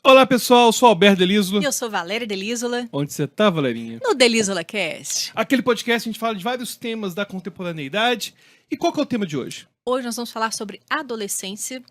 Olá pessoal, eu sou Alberto E Delísolo. eu sou Valéria Delísola, Onde você tá, Valerinha? no Delísola Cast. Aquele podcast a gente fala de vários temas da contemporaneidade. E qual que é o tema de hoje? Hoje nós vamos falar sobre adolescência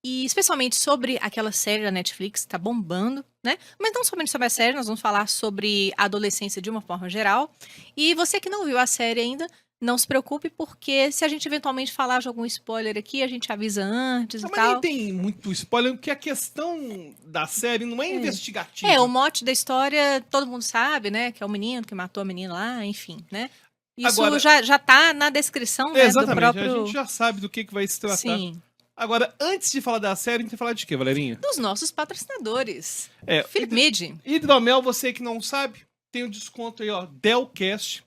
e especialmente sobre aquela série da Netflix que tá bombando, né? Mas não somente sobre a série, nós vamos falar sobre a adolescência de uma forma geral. E você que não viu a série ainda, não se preocupe, porque se a gente eventualmente falar de algum spoiler aqui, a gente avisa antes e Mas nem tal. tem muito spoiler, porque a questão da série não é investigativa. É, o mote da história, todo mundo sabe, né? Que é o menino que matou a menina lá, enfim, né? Isso Agora, já tá na descrição, né, do exatamente, a próprio... gente já sabe do que vai se tratar. Sim, Agora, antes de falar da série, a gente vai falar de quê, Valerinha? dos nossos patrocinadores. É, Felipe Midi. Hidromel, você que não sabe, tem um desconto aí, ó, Delcast.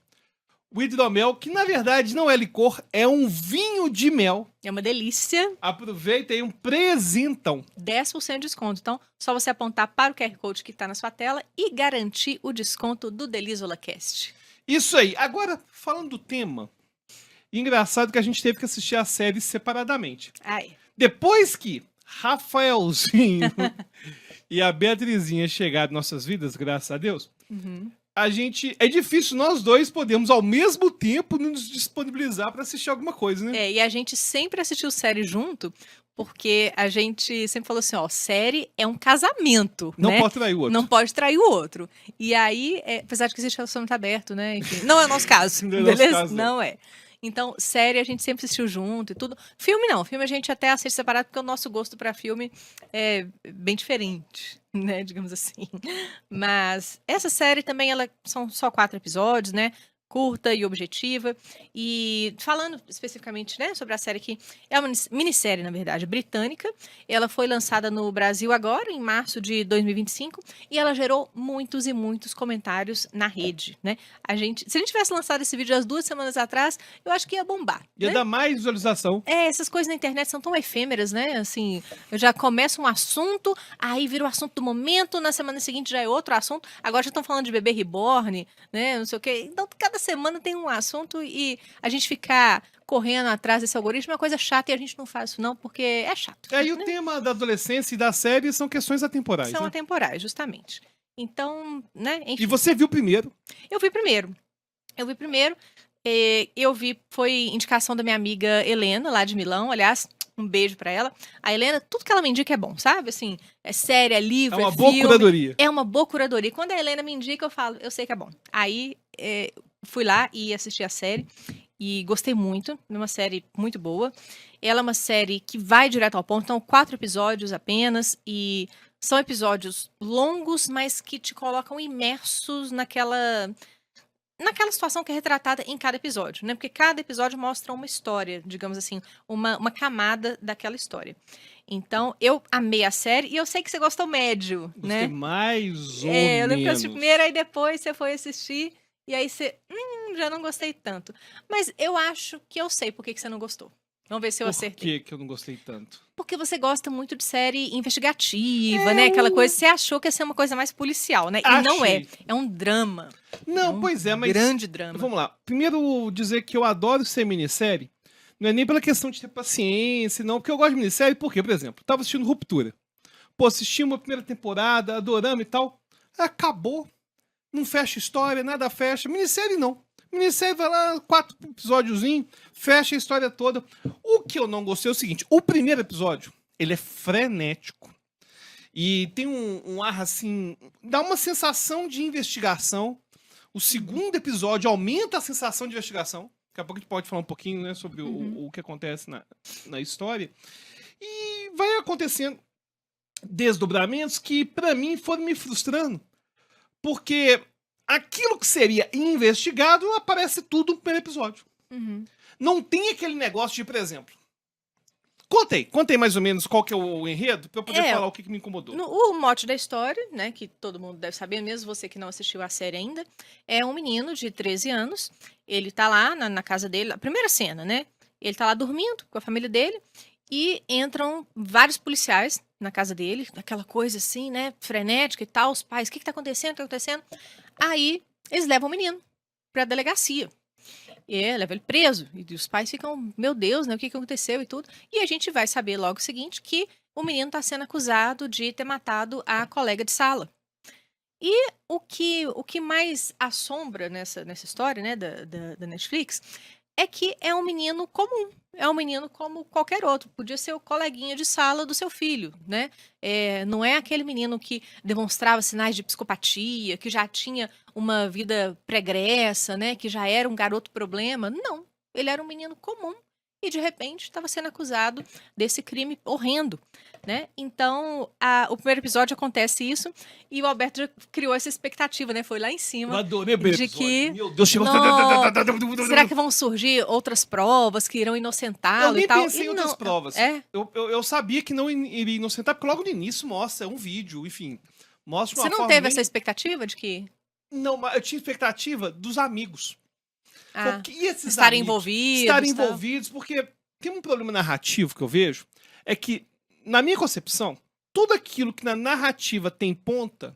O hidromel, que na verdade não é licor, é um vinho de mel. É uma delícia. Aproveita aí um presentão. 10% de desconto. Então, só você apontar para o QR Code que está na sua tela e garantir o desconto do Delísola Cast. Isso aí. Agora, falando do tema, engraçado que a gente teve que assistir a série separadamente. Ai. Depois que Rafaelzinho e a Beatrizinha chegaram em nossas vidas, graças a Deus, Uhum. a gente... É difícil nós dois podemos ao mesmo tempo nos disponibilizar para assistir alguma coisa, né? É, e a gente sempre assistiu série junto, porque a gente sempre falou assim, ó, série é um casamento, Não né? pode trair o outro. Não pode trair o outro. E aí, apesar de que existe relacionamento aberto, né? Enfim, não é o nosso caso, Não é nosso beleza? caso, não. Não é. Então, série a gente sempre assistiu junto e tudo. Filme não, filme a gente até assiste separado, porque o nosso gosto pra filme é bem diferente, né? Digamos assim. Mas essa série também, ela são só 4 episódios, né? Curta e objetiva. E falando especificamente, né, sobre a série que é uma minissérie, na verdade, britânica. Ela foi lançada no Brasil agora, em março de 2025, e ela gerou muitos e muitos comentários na rede, né? Se a gente tivesse lançado esse vídeo há 2 semanas atrás, eu acho que ia bombar, Ia né? dar mais visualização. É, essas coisas na internet são tão efêmeras, né? Assim, já começa um assunto, aí vira o assunto do momento, na semana seguinte já é outro assunto. Agora já estão falando de bebê reborn, né? Não sei o quê. Então, cada semana tem um assunto e a gente ficar correndo atrás desse algoritmo é uma coisa chata e a gente não faz isso não, porque é chato. E o né? tema da adolescência e da série são questões atemporais, São né? atemporais, justamente. Então, né? Enfim. E você viu primeiro. Eu vi primeiro. Eu vi, foi indicação da minha amiga Helena, lá de Milão. Aliás, um beijo pra ela. A Helena, tudo que ela me indica é bom, sabe? Assim, é série, é livro, É uma é boa filme. curadoria. É uma boa curadoria. Quando a Helena me indica, eu falo, eu sei que é bom. Aí, fui lá e assisti a série. E gostei muito. É uma série muito boa. Ela é uma série que vai direto ao ponto. Então, 4 episódios apenas. E são episódios longos, mas que te colocam imersos naquela situação que é retratada em cada episódio, né? Porque cada episódio mostra uma história, digamos assim, uma camada daquela história. Então, eu amei a série e eu sei que você gostou médio, Gostei né? mais ou Eu lembro que eu assisti menos. primeiro, aí depois você foi assistir, e aí você, já não gostei tanto. Mas eu acho que eu sei por que você não gostou. Vamos ver se eu acertei. Por que eu não gostei tanto? Porque você gosta muito de série investigativa, né? Aquela coisa, você achou que ia ser uma coisa mais policial, né? E não é. Achei. É um drama. Não, pois é, mas... Grande drama. Vamos lá. Primeiro, dizer que eu adoro ser minissérie. Não é nem pela questão de ter paciência, não. Porque eu gosto de minissérie, porque, por exemplo, eu tava assistindo Ruptura. Pô, assisti uma primeira temporada, adoramos e tal. Acabou. Não fecha história, nada fecha. Minissérie não. Minissérie vai lá, 4 episódiozinhos, fecha a história toda. O que eu não gostei é o seguinte: o primeiro episódio, ele é frenético. E tem um ar assim, dá uma sensação de investigação. O segundo episódio aumenta a sensação de investigação. Daqui a pouco a gente pode falar um pouquinho, né, sobre o que acontece na história. E vai acontecendo desdobramentos que, pra mim, foram me frustrando. Porque aquilo que seria investigado aparece tudo no primeiro episódio. Uhum. Não tem aquele negócio de, por exemplo... Contei mais ou menos qual que é o enredo, pra eu poder falar o que me incomodou. O mote da história, né, que todo mundo deve saber, mesmo você que não assistiu a série ainda, é um menino de 13 anos, ele tá lá na casa dele, a primeira cena, né, ele tá lá dormindo com a família dele, e entram vários policiais na casa dele, aquela coisa assim, né, frenética e tal, os pais, o que tá acontecendo, o que tá acontecendo? Aí, eles levam o menino pra delegacia. Leva ele preso. E os pais ficam, meu Deus, né? O que aconteceu e tudo. E a gente vai saber logo o seguinte, que o menino está sendo acusado de ter matado a colega de sala. E o que mais assombra nessa história, né, da Netflix, é que é um menino comum. É um menino como qualquer outro. Podia ser o coleguinha de sala do seu filho, né? Não é aquele menino que demonstrava sinais de psicopatia, que já tinha uma vida pregressa, né? Que já era um garoto problema. Não. Ele era um menino comum e, de repente, estava sendo acusado desse crime horrendo, né? Então, o primeiro episódio acontece isso e o Alberto já criou essa expectativa, né? Foi lá em Eu cima adorei o de que... Meu Deus, chegou... Será que vão surgir outras provas que irão Eu inocentá-lo e nem tal? pensei E em outras não, provas. é? Eu sabia que não iria inocentar, porque logo no início mostra um vídeo, enfim. Mostra de Você uma não forma teve bem... essa expectativa de que Não, mas eu tinha expectativa dos amigos. E esses estarem amigos envolvidos? estarem Tal? envolvidos, porque tem um problema narrativo que eu vejo, é que, na minha concepção, tudo aquilo que na narrativa tem ponta,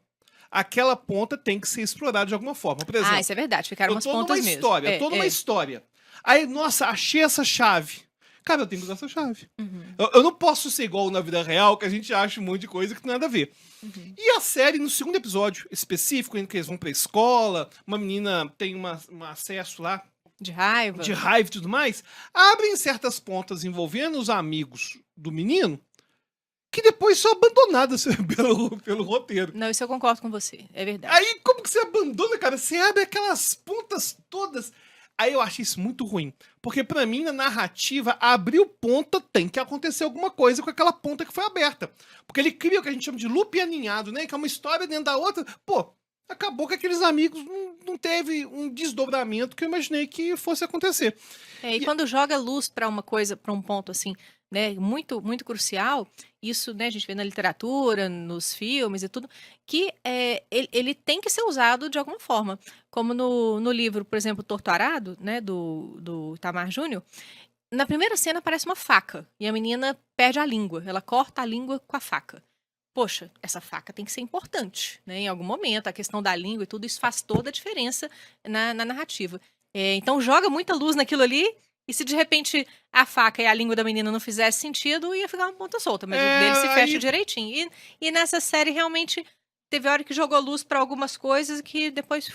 aquela ponta tem que ser explorada de alguma forma. Por exemplo, Isso é verdade. Ficaram eu umas tô numa pontas mesmo. história, eu tô numa história. Aí, nossa, achei essa chave. Cara, eu tenho que usar essa chave. Uhum, Eu não posso ser igual na vida real, que a gente acha um monte de coisa que não tem nada a ver. uhum. E a série, no segundo episódio específico, em que eles vão pra escola, uma menina tem um acesso lá De raiva? de raiva e tudo mais, abrem certas pontas envolvendo os amigos do menino, que depois são abandonadas pelo roteiro. Não, isso eu concordo com você. É verdade. Aí, como que você abandona, cara? Você abre aquelas pontas todas. Aí eu achei isso muito ruim. Porque pra mim, na narrativa, abriu ponta, tem que acontecer alguma coisa com aquela ponta que foi aberta. Porque ele cria o que a gente chama de loop aninhado, né? Que é uma história dentro da outra. Pô, acabou que aqueles amigos não teve um desdobramento que eu imaginei que fosse acontecer. E quando joga luz para uma coisa, para um ponto assim, né, muito, muito crucial, isso, né, a gente vê na literatura, nos filmes e tudo, que ele tem que ser usado de alguma forma. Como no livro, por exemplo, Torto Arado, né, do Itamar Júnior, na primeira cena aparece uma faca e a menina perde a língua, ela corta a língua com a faca. Poxa, essa faca tem que ser importante, né? Em algum momento, a questão da língua e tudo, isso faz toda a diferença na narrativa. Então joga muita luz naquilo ali, e se de repente a faca e a língua da menina não fizesse sentido, ia ficar uma ponta solta, mas o dele se fecha direitinho. E nessa série, realmente, teve hora que jogou luz para algumas coisas que depois,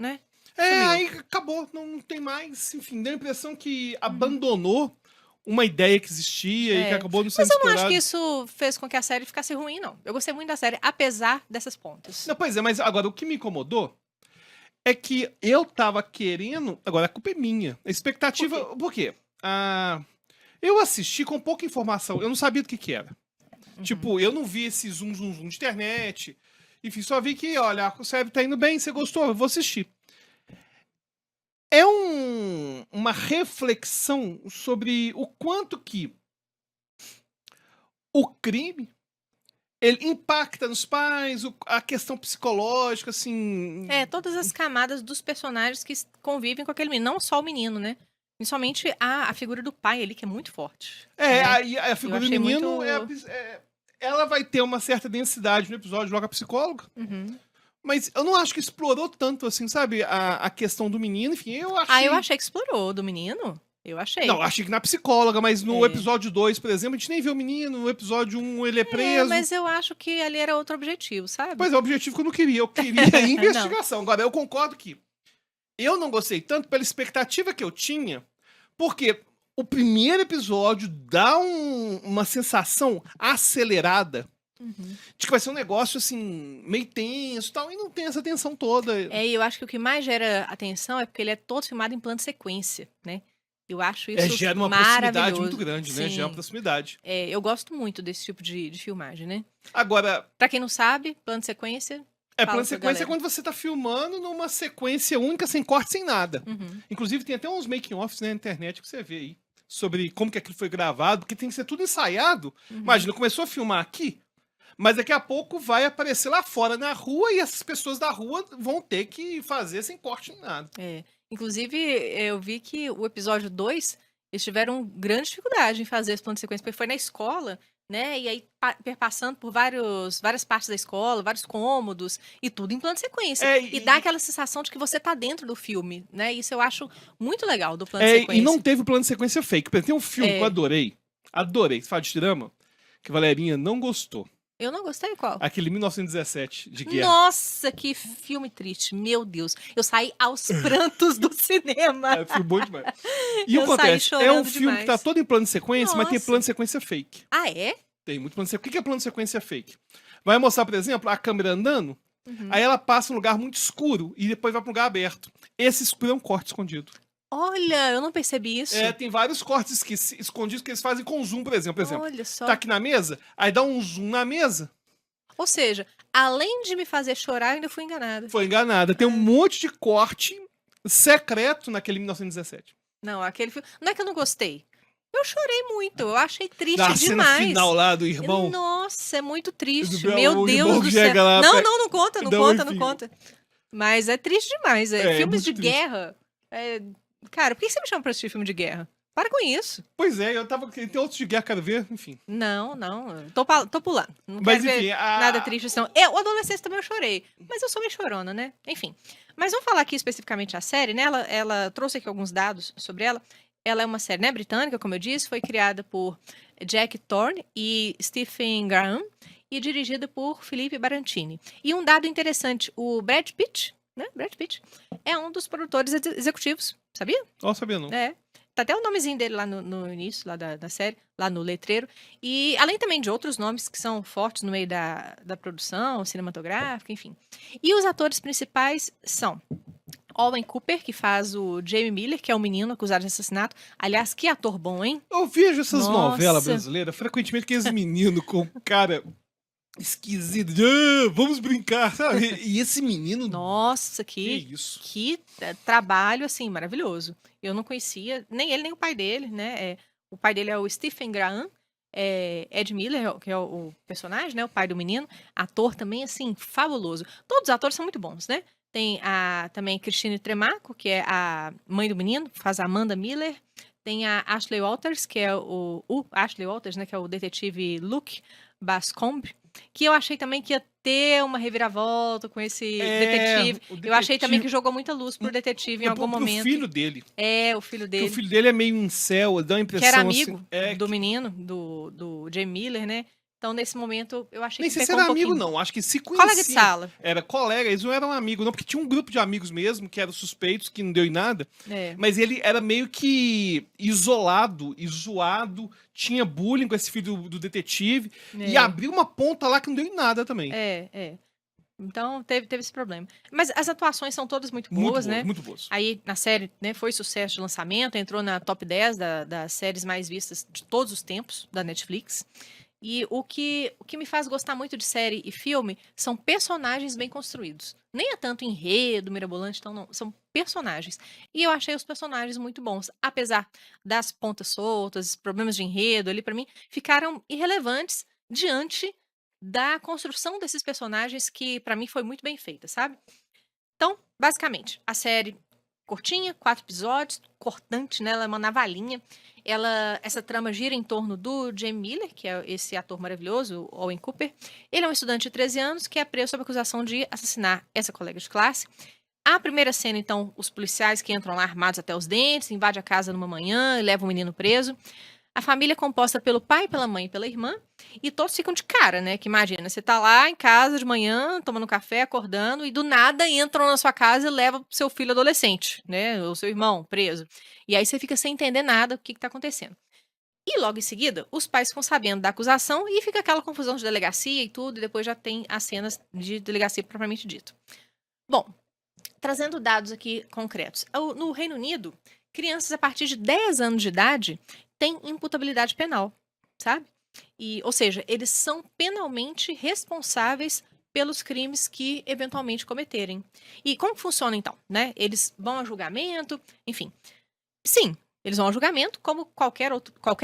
né? Sumiu. Aí acabou, não tem mais. Enfim, deu a impressão que abandonou uma ideia que existia e que acabou não sendo Mas eu não explorada. acho que isso fez com que a série ficasse ruim, não. Eu gostei muito da série, apesar dessas pontas. Não, pois é, mas agora o que me incomodou é que eu tava querendo. Agora a culpa é minha. A expectativa. Por quê? Eu assisti com pouca informação. Eu não sabia do que era. Tipo, eu não vi esse zoom de internet. Enfim, só vi que, olha, a série tá indo bem, você gostou, eu vou assistir. É uma reflexão sobre o quanto que o crime ele impacta nos pais, a questão psicológica, assim. Todas as camadas dos personagens que convivem com aquele menino, não só o menino, né? Principalmente a figura do pai ali, que é muito forte. Né? A figura do menino ela vai ter uma certa densidade no episódio, logo a psicóloga. Uhum. Mas eu não acho que explorou tanto, assim, sabe? A questão do menino, enfim, eu achei... eu achei que explorou do menino. Eu achei. Não, achei que na psicóloga, mas no episódio 2, por exemplo, a gente nem vê o menino, no episódio 1 ele é preso. Mas eu acho que ali era outro objetivo, sabe? Pois é, o objetivo que eu não queria. Eu queria investigação. Agora, eu concordo que eu não gostei tanto pela expectativa que eu tinha, porque o primeiro episódio dá uma sensação acelerada de que vai ser um negócio, assim, meio tenso e tal, e não tem essa tensão toda. E eu acho que o que mais gera atenção é porque ele é todo filmado em plano de sequência, né? Eu acho isso gera uma proximidade muito grande, né? Gera uma proximidade. Eu gosto muito desse tipo de filmagem, né? Agora... Pra quem não sabe, plano de sequência... plano de sequência é quando você tá filmando numa sequência única, sem corte, sem nada. Inclusive, tem até uns making-offs na internet que você vê aí, sobre como que aquilo foi gravado, porque tem que ser tudo ensaiado. Imagina, começou a filmar aqui, mas daqui a pouco vai aparecer lá fora na rua e essas pessoas da rua vão ter que fazer sem corte nem nada. Inclusive, eu vi que o episódio 2, eles tiveram grande dificuldade em fazer esse plano de sequência, porque foi na escola, né? E aí, perpassando por várias partes da escola, vários cômodos, e tudo em plano de sequência. E dá aquela sensação de que você tá dentro do filme, né? Isso eu acho muito legal do plano de sequência. E não teve o plano de sequência fake. Tem um filme que eu adorei. Adorei. Você fala de drama? que a Valerinha não gostou. Eu não gostei, qual? Aquele 1917 de guerra. Nossa, que filme triste. Meu Deus. Eu saí aos prantos do cinema. É, foi bom demais. E Eu o que saí acontece? É um chorando filme que tá demais. todo em plano de sequência, mas tem Nossa. plano de sequência fake. Ah, é? Tem muito plano de sequência. O que é plano de sequência fake? Vai mostrar, por exemplo, a câmera andando, Uhum. aí ela passa um lugar muito escuro e depois vai pra um lugar aberto. Esse escuro é um corte escondido. Olha, eu não percebi isso. É, tem vários cortes escondidos que eles fazem com zoom, por exemplo. Olha só. Tá aqui na mesa, aí dá um zoom na mesa. Ou seja, além de me fazer chorar, eu ainda fui enganada. Foi enganada. Tem um monte de corte secreto naquele 1917. Não, aquele filme. Não é que eu não gostei. Eu chorei muito. Eu achei triste Na cena demais. final lá do irmão. Nossa, é muito triste. O Meu Deus irmão do chega céu. lá, Não, não conta, não Não, conta, enfim. não conta. Mas é triste demais. É, Filmes muito de triste. guerra. Cara, por que você me chama pra assistir filme de guerra? Para com isso. Pois é, eu tava. Tem outros de guerra, quero ver, enfim. Não. Tô pulando. Não Mas quero ver enfim, nada triste. Assim, não. O Adolescência também eu chorei. Mas eu sou meio chorona, né? Enfim. Mas vamos falar aqui especificamente a série, né? Ela trouxe aqui alguns dados sobre ela. Ela é uma série, né, britânica, como eu disse, foi criada por Jack Thorne e Stephen Graham e dirigida por Felipe Barantini. E um dado interessante, o Brad Pitt, né? Brad Pitt é um dos produtores executivos, sabia? Ó, sabia não. É. Tá até o nomezinho dele lá no início, lá da série, lá no letreiro. E além também de outros nomes que são fortes no meio da produção cinematográfica, enfim. E os atores principais são Owen Cooper, que faz o Jamie Miller, que é o menino acusado de assassinato. Aliás, que ator bom, hein? Eu vejo essas Nossa. novelas brasileiras, frequentemente aqueles meninos com cara esquisito, de vamos brincar, sabe? E esse menino, Nossa, que isso? que trabalho, assim, maravilhoso. Eu não conhecia, nem ele, nem o pai dele, né? O pai dele é o Stephen Graham, Ed Miller, que é o personagem, né? O pai do menino. Ator também, assim, fabuloso. Todos os atores são muito bons, né? Tem também Christine Tremaco, que é a mãe do menino, faz a Amanda Miller. Tem a Ashley Walters, que é o Ashley Walters, né? Que é o detetive Luke Bascombe. Que eu achei também que ia ter uma reviravolta com esse detetive. Eu achei também que jogou muita luz pro detetive em algum momento. O filho dele. É, o filho dele. Porque o filho dele é meio incel, dá uma impressão Que era amigo assim, do menino, do Jamie Miller, né? Então, nesse momento, eu achei nem que sei se pecou era um amigo, pouquinho. não. Acho que se conhecia. Colega de sala. Era colega, eles não eram amigos, não, porque tinha um grupo de amigos mesmo, que eram suspeitos, que não deu em nada. É. Mas ele era meio que isolado e zoado, tinha bullying com esse filho do detetive, e abriu uma ponta lá que não deu em nada também. Então, teve esse problema. Mas as atuações são todas muito boas, né? Muito boas. Aí, na série, né, foi sucesso de lançamento, entrou na top 10 das séries mais vistas de todos os tempos da Netflix. E o que me faz gostar muito de série e filme são personagens bem construídos. Nem é tanto enredo, mirabolante, então não. São personagens. E eu achei os personagens muito bons. Apesar das pontas soltas, problemas de enredo ali, pra mim, ficaram irrelevantes diante da construção desses personagens que, pra mim, foi muito bem feita, sabe? Então, basicamente, a série curtinha, 4 episódios, cortante, né? Ela é uma navalhinha. Essa trama gira em torno do Jamie Miller, que é esse ator maravilhoso, o Owen Cooper. Ele é um estudante de 13 anos que é preso sob acusação de assassinar essa colega de classe. A primeira cena, então, os policiais que entram lá armados até os dentes, invadem a casa numa manhã e levam o menino preso. A família é composta pelo pai, pela mãe e pela irmã. E todos ficam de cara, né? Que imagina, você tá lá em casa de manhã, tomando café, acordando, e do nada entram na sua casa e levam seu filho adolescente, né? Ou seu irmão preso. E aí você fica sem entender nada o que tá acontecendo. E logo em seguida, os pais ficam sabendo da acusação e fica aquela confusão de delegacia e tudo, e depois já tem as cenas de delegacia propriamente dito. Bom, trazendo dados aqui concretos. No Reino Unido, crianças a partir de 10 anos de idade têm imputabilidade penal, sabe? Ou seja, eles são penalmente responsáveis pelos crimes que eventualmente cometerem. E como funciona então, né? Eles vão a julgamento, enfim. Sim, eles vão a julgamento como qualquer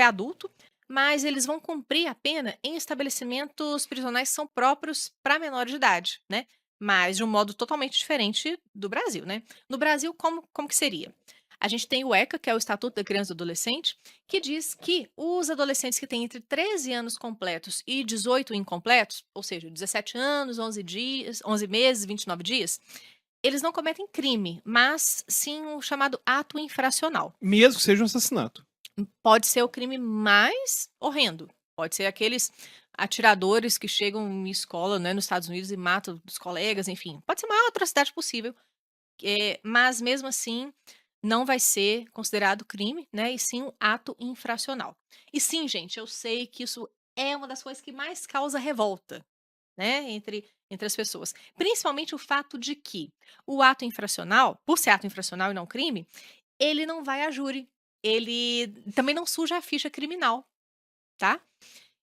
adulto, mas eles vão cumprir a pena em estabelecimentos prisionais que são próprios para menores de idade, né? Mas de um modo totalmente diferente do Brasil, né? No Brasil, como que seria? A gente tem o ECA, que é o Estatuto da Criança e do Adolescente, que diz que os adolescentes que têm entre 13 anos completos e 18 incompletos, ou seja, 17 anos, 11 meses, 29 dias, eles não cometem crime, mas sim o chamado ato infracional. Mesmo que seja um assassinato. Pode ser o crime mais horrendo, Pode ser aqueles atiradores que chegam em escola, né, nos Estados Unidos e matam os colegas, enfim. Pode ser a maior atrocidade possível. Mas mesmo assim, não vai ser considerado crime, né? E sim um ato infracional. E sim, gente, eu sei que isso é uma das coisas que mais causa revolta, né? Entre as pessoas. Principalmente o fato de que o ato infracional, por ser ato infracional e não crime, ele não vai a júri. Ele também não suja a ficha criminal, tá?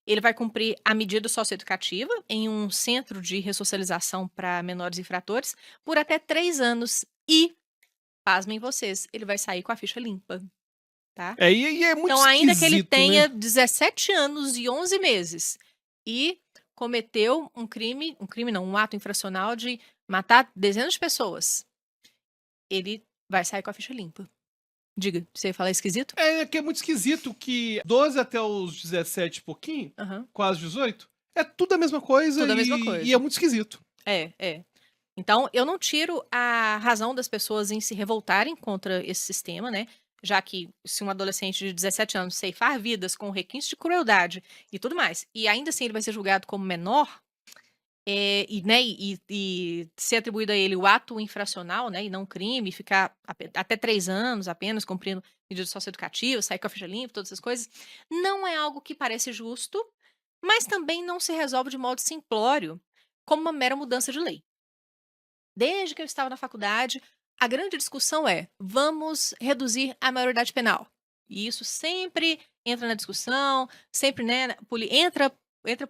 Ele vai cumprir a medida socioeducativa em um centro de ressocialização para menores infratores por até 3 anos. E, pasmem vocês, ele vai sair com a ficha limpa, tá? E é muito Então, ainda que ele esquisito, tenha né? 17 anos e 11 meses e cometeu um ato infracional de matar dezenas de pessoas, ele vai sair com a ficha limpa. Diga, você ia falar esquisito? É que é muito esquisito que 12 até os 17 e pouquinho, Aham. quase 18, é tudo a mesma coisa, Tudo a mesma e coisa. é muito esquisito. É. Então, eu não tiro a razão das pessoas em se revoltarem contra esse sistema, né? Já que se um adolescente de 17 anos ceifar vidas com requintes de crueldade e tudo mais, e ainda assim ele vai ser julgado como menor, e ser atribuído a ele o ato infracional, né, e não crime, ficar até 3 anos apenas cumprindo medidas socioeducativas, sair com a ficha limpa, todas essas coisas, não é algo que parece justo, mas também não se resolve de modo simplório, como uma mera mudança de lei. Desde que eu estava na faculdade, a grande discussão é: vamos reduzir a maioridade penal. E isso sempre entra na discussão, sempre, né, entra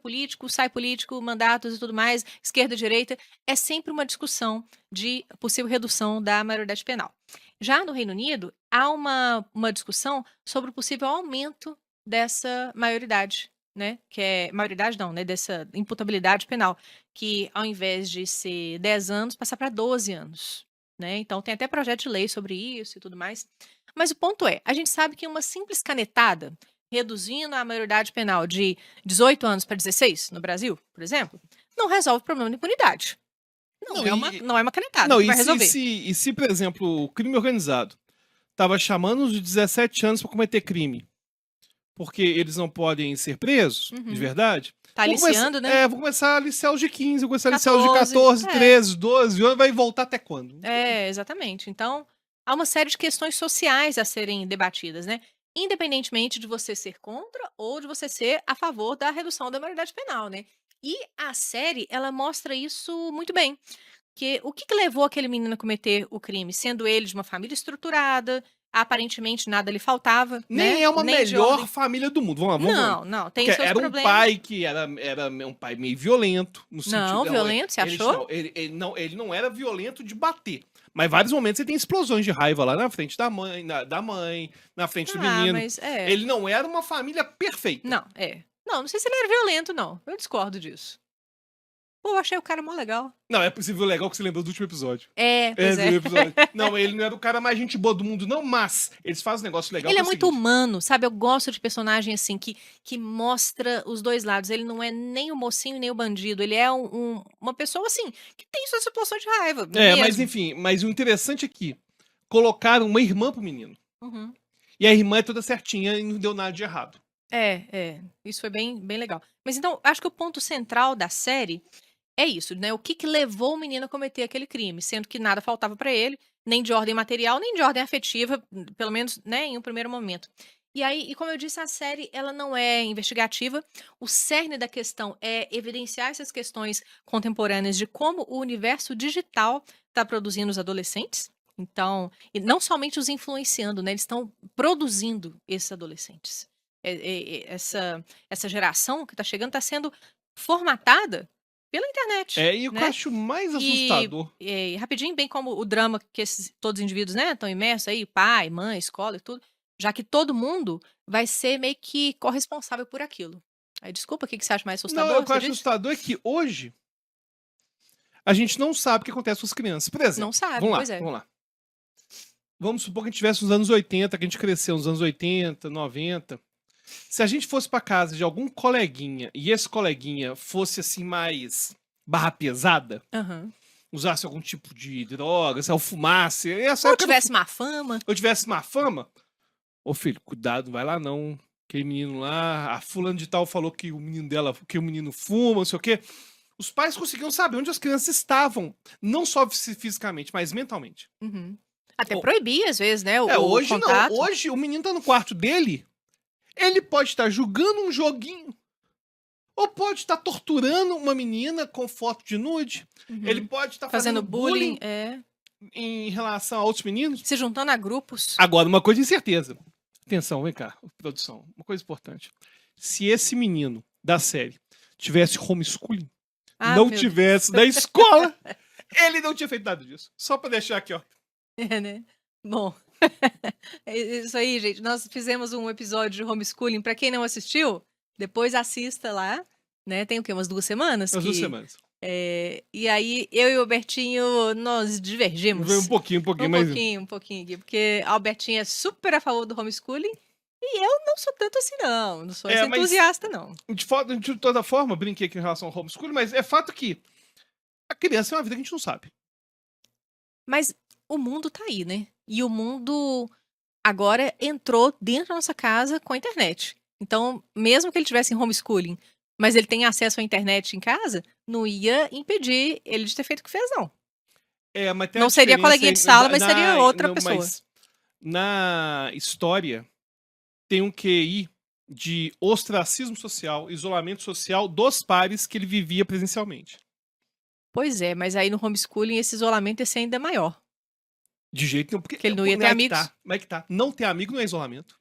político, sai político, mandatos e tudo mais, esquerda, direita, é sempre uma discussão de possível redução da maioridade penal. Já no Reino Unido, há uma discussão sobre o possível aumento dessa maioridade, né? Que é maioridade não, né? Dessa imputabilidade penal, que ao invés de ser 10 anos, passar para 12 anos, né? Então tem até projeto de lei sobre isso e tudo mais. Mas o ponto é, a gente sabe que uma simples canetada, reduzindo a maioridade penal de 18 anos para 16 no Brasil, por exemplo, não resolve o problema da impunidade. Não é uma canetada Não, que vai resolver. e se, por exemplo, o crime organizado tava chamando os de 17 anos para cometer crime, porque eles não podem ser presos, de verdade. Tá aliciando, né? Vou começar a aliciar os de 15, vou começar a aliciar os de 14, 14, 13, 12 anos, vai voltar até quando? Exatamente. Então, há uma série de questões sociais a serem debatidas, né? Independentemente de você ser contra ou de você ser a favor da redução da maioridade penal, né? E a série, ela mostra isso muito bem. Que o que levou aquele menino a cometer o crime? Sendo ele de uma família estruturada, aparentemente nada lhe faltava, Nem né? é uma Nem de melhor ordem. família do mundo. Vamos lá. Não, tem Porque seus era um problemas. pai que era um pai meio violento, no sentido... Não, violento, você achou? Ele não era violento de bater. Mas em vários momentos ele tem explosões de raiva lá na frente da mãe, na frente do menino. Mas Ele não era uma família perfeita. Não sei se ele era violento, não. Eu discordo disso. Pô, eu achei o cara mó legal. Não, é possível legal que você lembrou do último episódio. Pois é. Episódio. Não, ele não era o cara mais gente boa do mundo, não, mas eles fazem um negócio legal. Ele que é muito o seguinte, humano, sabe? Eu gosto de personagem assim, que mostra os dois lados. Ele não é nem o mocinho, nem o bandido. Ele é uma pessoa, assim, que tem suas situações de raiva. mas mesmo. enfim, mas o interessante é que colocaram uma irmã pro menino. Uhum. E a irmã é toda certinha e não deu nada de errado. Isso foi bem, bem legal. Mas então, acho que o ponto central da série é isso, né? O que levou o menino a cometer aquele crime, sendo que nada faltava pra ele, nem de ordem material, nem de ordem afetiva, pelo menos, né, em um primeiro momento. E aí, como eu disse, a série ela não é investigativa. O cerne da questão é evidenciar essas questões contemporâneas de como o universo digital está produzindo os adolescentes. Então, e não somente os influenciando, né? Eles estão produzindo esses adolescentes. Essa geração que está chegando está sendo formatada pela internet. E o que eu né? acho mais assustador. E rapidinho, bem como o drama que todos os indivíduos, né, estão imersos aí, pai, mãe, escola e tudo, já que todo mundo vai ser meio que corresponsável por aquilo. Aí, desculpa, o que você acha mais assustador? Não, o que eu acho assustador é que hoje a gente não sabe o que acontece com as crianças. Por exemplo, Não sabe, vamos lá. Vamos supor que a gente tivesse nos anos 80, que a gente cresceu nos anos 80, 90. Se a gente fosse pra casa de algum coleguinha e esse coleguinha fosse assim mais barra pesada, usasse algum tipo de droga, ou fumasse, ou tivesse má fama. Ou tivesse má fama, ô filho, cuidado, vai lá não. aquele menino lá, a fulano de tal falou que o menino dela, que o menino fuma, não sei o quê. Os pais conseguiam saber onde as crianças estavam, não só fisicamente, mas mentalmente. Uhum. Até Ô, proibir, às vezes, né, o hoje não. contato. Hoje o menino tá no quarto dele, ele pode estar jogando um joguinho, ou pode estar torturando uma menina com foto de nude, ele Uhum. pode estar Fazendo fazendo bullying, bullying em relação a outros meninos. se juntando a grupos. Agora, uma coisa de certeza. Atenção, vem cá, produção. Uma coisa importante. Se esse menino da série tivesse homeschooling, Ah, não meu Deus. tivesse na escola, ele não tinha feito nada disso. Só pra deixar aqui, ó. É, né? Bom, é isso aí, gente. Nós fizemos um episódio de homeschooling. Pra quem não assistiu, depois assista lá, né? Tem o quê? Umas 2 semanas Nas 2 que... semanas. E aí, eu e o Albertinho, nós divergimos. Um pouquinho, mas. Um pouquinho aqui. Porque a Albertinha é super a favor do homeschooling e eu não sou tanto assim, não. Não sou esse mas- entusiasta, não. De toda forma, brinquei aqui em relação ao homeschooling, mas é fato que a criança é uma vida que a gente não sabe. Mas o mundo tá aí, né? E o mundo agora entrou dentro da nossa casa com a internet. Então, mesmo que ele tivesse em homeschooling, mas ele tem acesso à internet em casa, não ia impedir ele de ter feito o que fez, não. Mas tem Não a seria diferença coleguinha de sala, mas seria outra pessoa. Mas na história, tem um QI de ostracismo social, isolamento social dos pares que ele vivia presencialmente. Pois é, mas aí no homeschooling esse isolamento ia ser ainda maior. De jeito nenhum. Porque ele não ia ter amigos. Mas é que tá. Não ter amigo não é isolamento.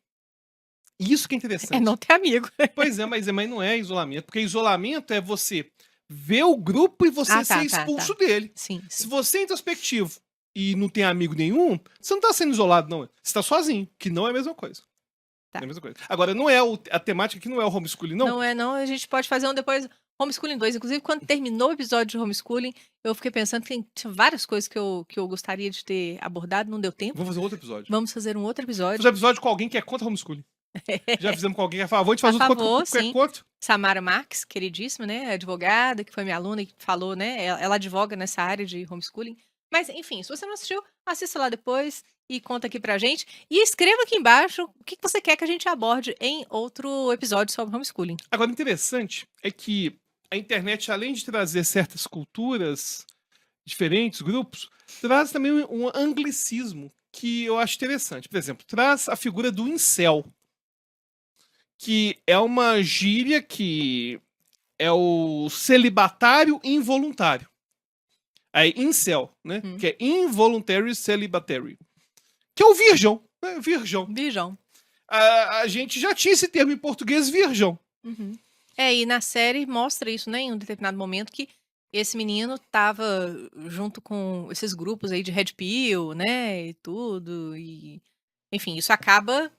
Isso que é interessante. É não ter amigo. Pois é, mas não é isolamento. Porque isolamento é você ver o grupo e você ser expulso dele. Sim, Se sim. você é introspectivo e não tem amigo nenhum, você não tá sendo isolado, não. Você tá sozinho, que não é a mesma coisa. Tá. Não é a mesma coisa. Agora, não é a temática aqui não é o homeschooling, não. Não é, não. A gente pode fazer um depois. Homeschooling 2. Inclusive, quando terminou o episódio de homeschooling, eu fiquei pensando que tinha várias coisas que eu gostaria de ter abordado, não deu tempo. Vamos fazer outro episódio. Vamos fazer um outro episódio. Fazer um episódio com alguém que é contra homeschooling. Já fizemos com alguém que é a favor, a gente faz outro favor, que é sim. contra. Samara Marques, queridíssima, né? Advogada, que foi minha aluna e que falou, né? Ela advoga nessa área de homeschooling. Mas, enfim, se você não assistiu, assista lá depois e conta aqui pra gente. E escreva aqui embaixo o que você quer que a gente aborde em outro episódio sobre homeschooling. Agora, interessante é que a internet, além de trazer certas culturas diferentes, grupos, traz também um anglicismo que eu acho interessante. Por exemplo, traz a figura do incel, que é uma gíria que é o celibatário involuntário. Aí, incel, né? Que é involuntary celibatary. Que é o virgão, né? Virgão. Virgão. A gente já tinha esse termo em português, virgão. Uhum. E na série mostra isso, né? Em um determinado momento que esse menino tava junto com esses grupos aí de Red Pill, né? E tudo. E, enfim, isso acaba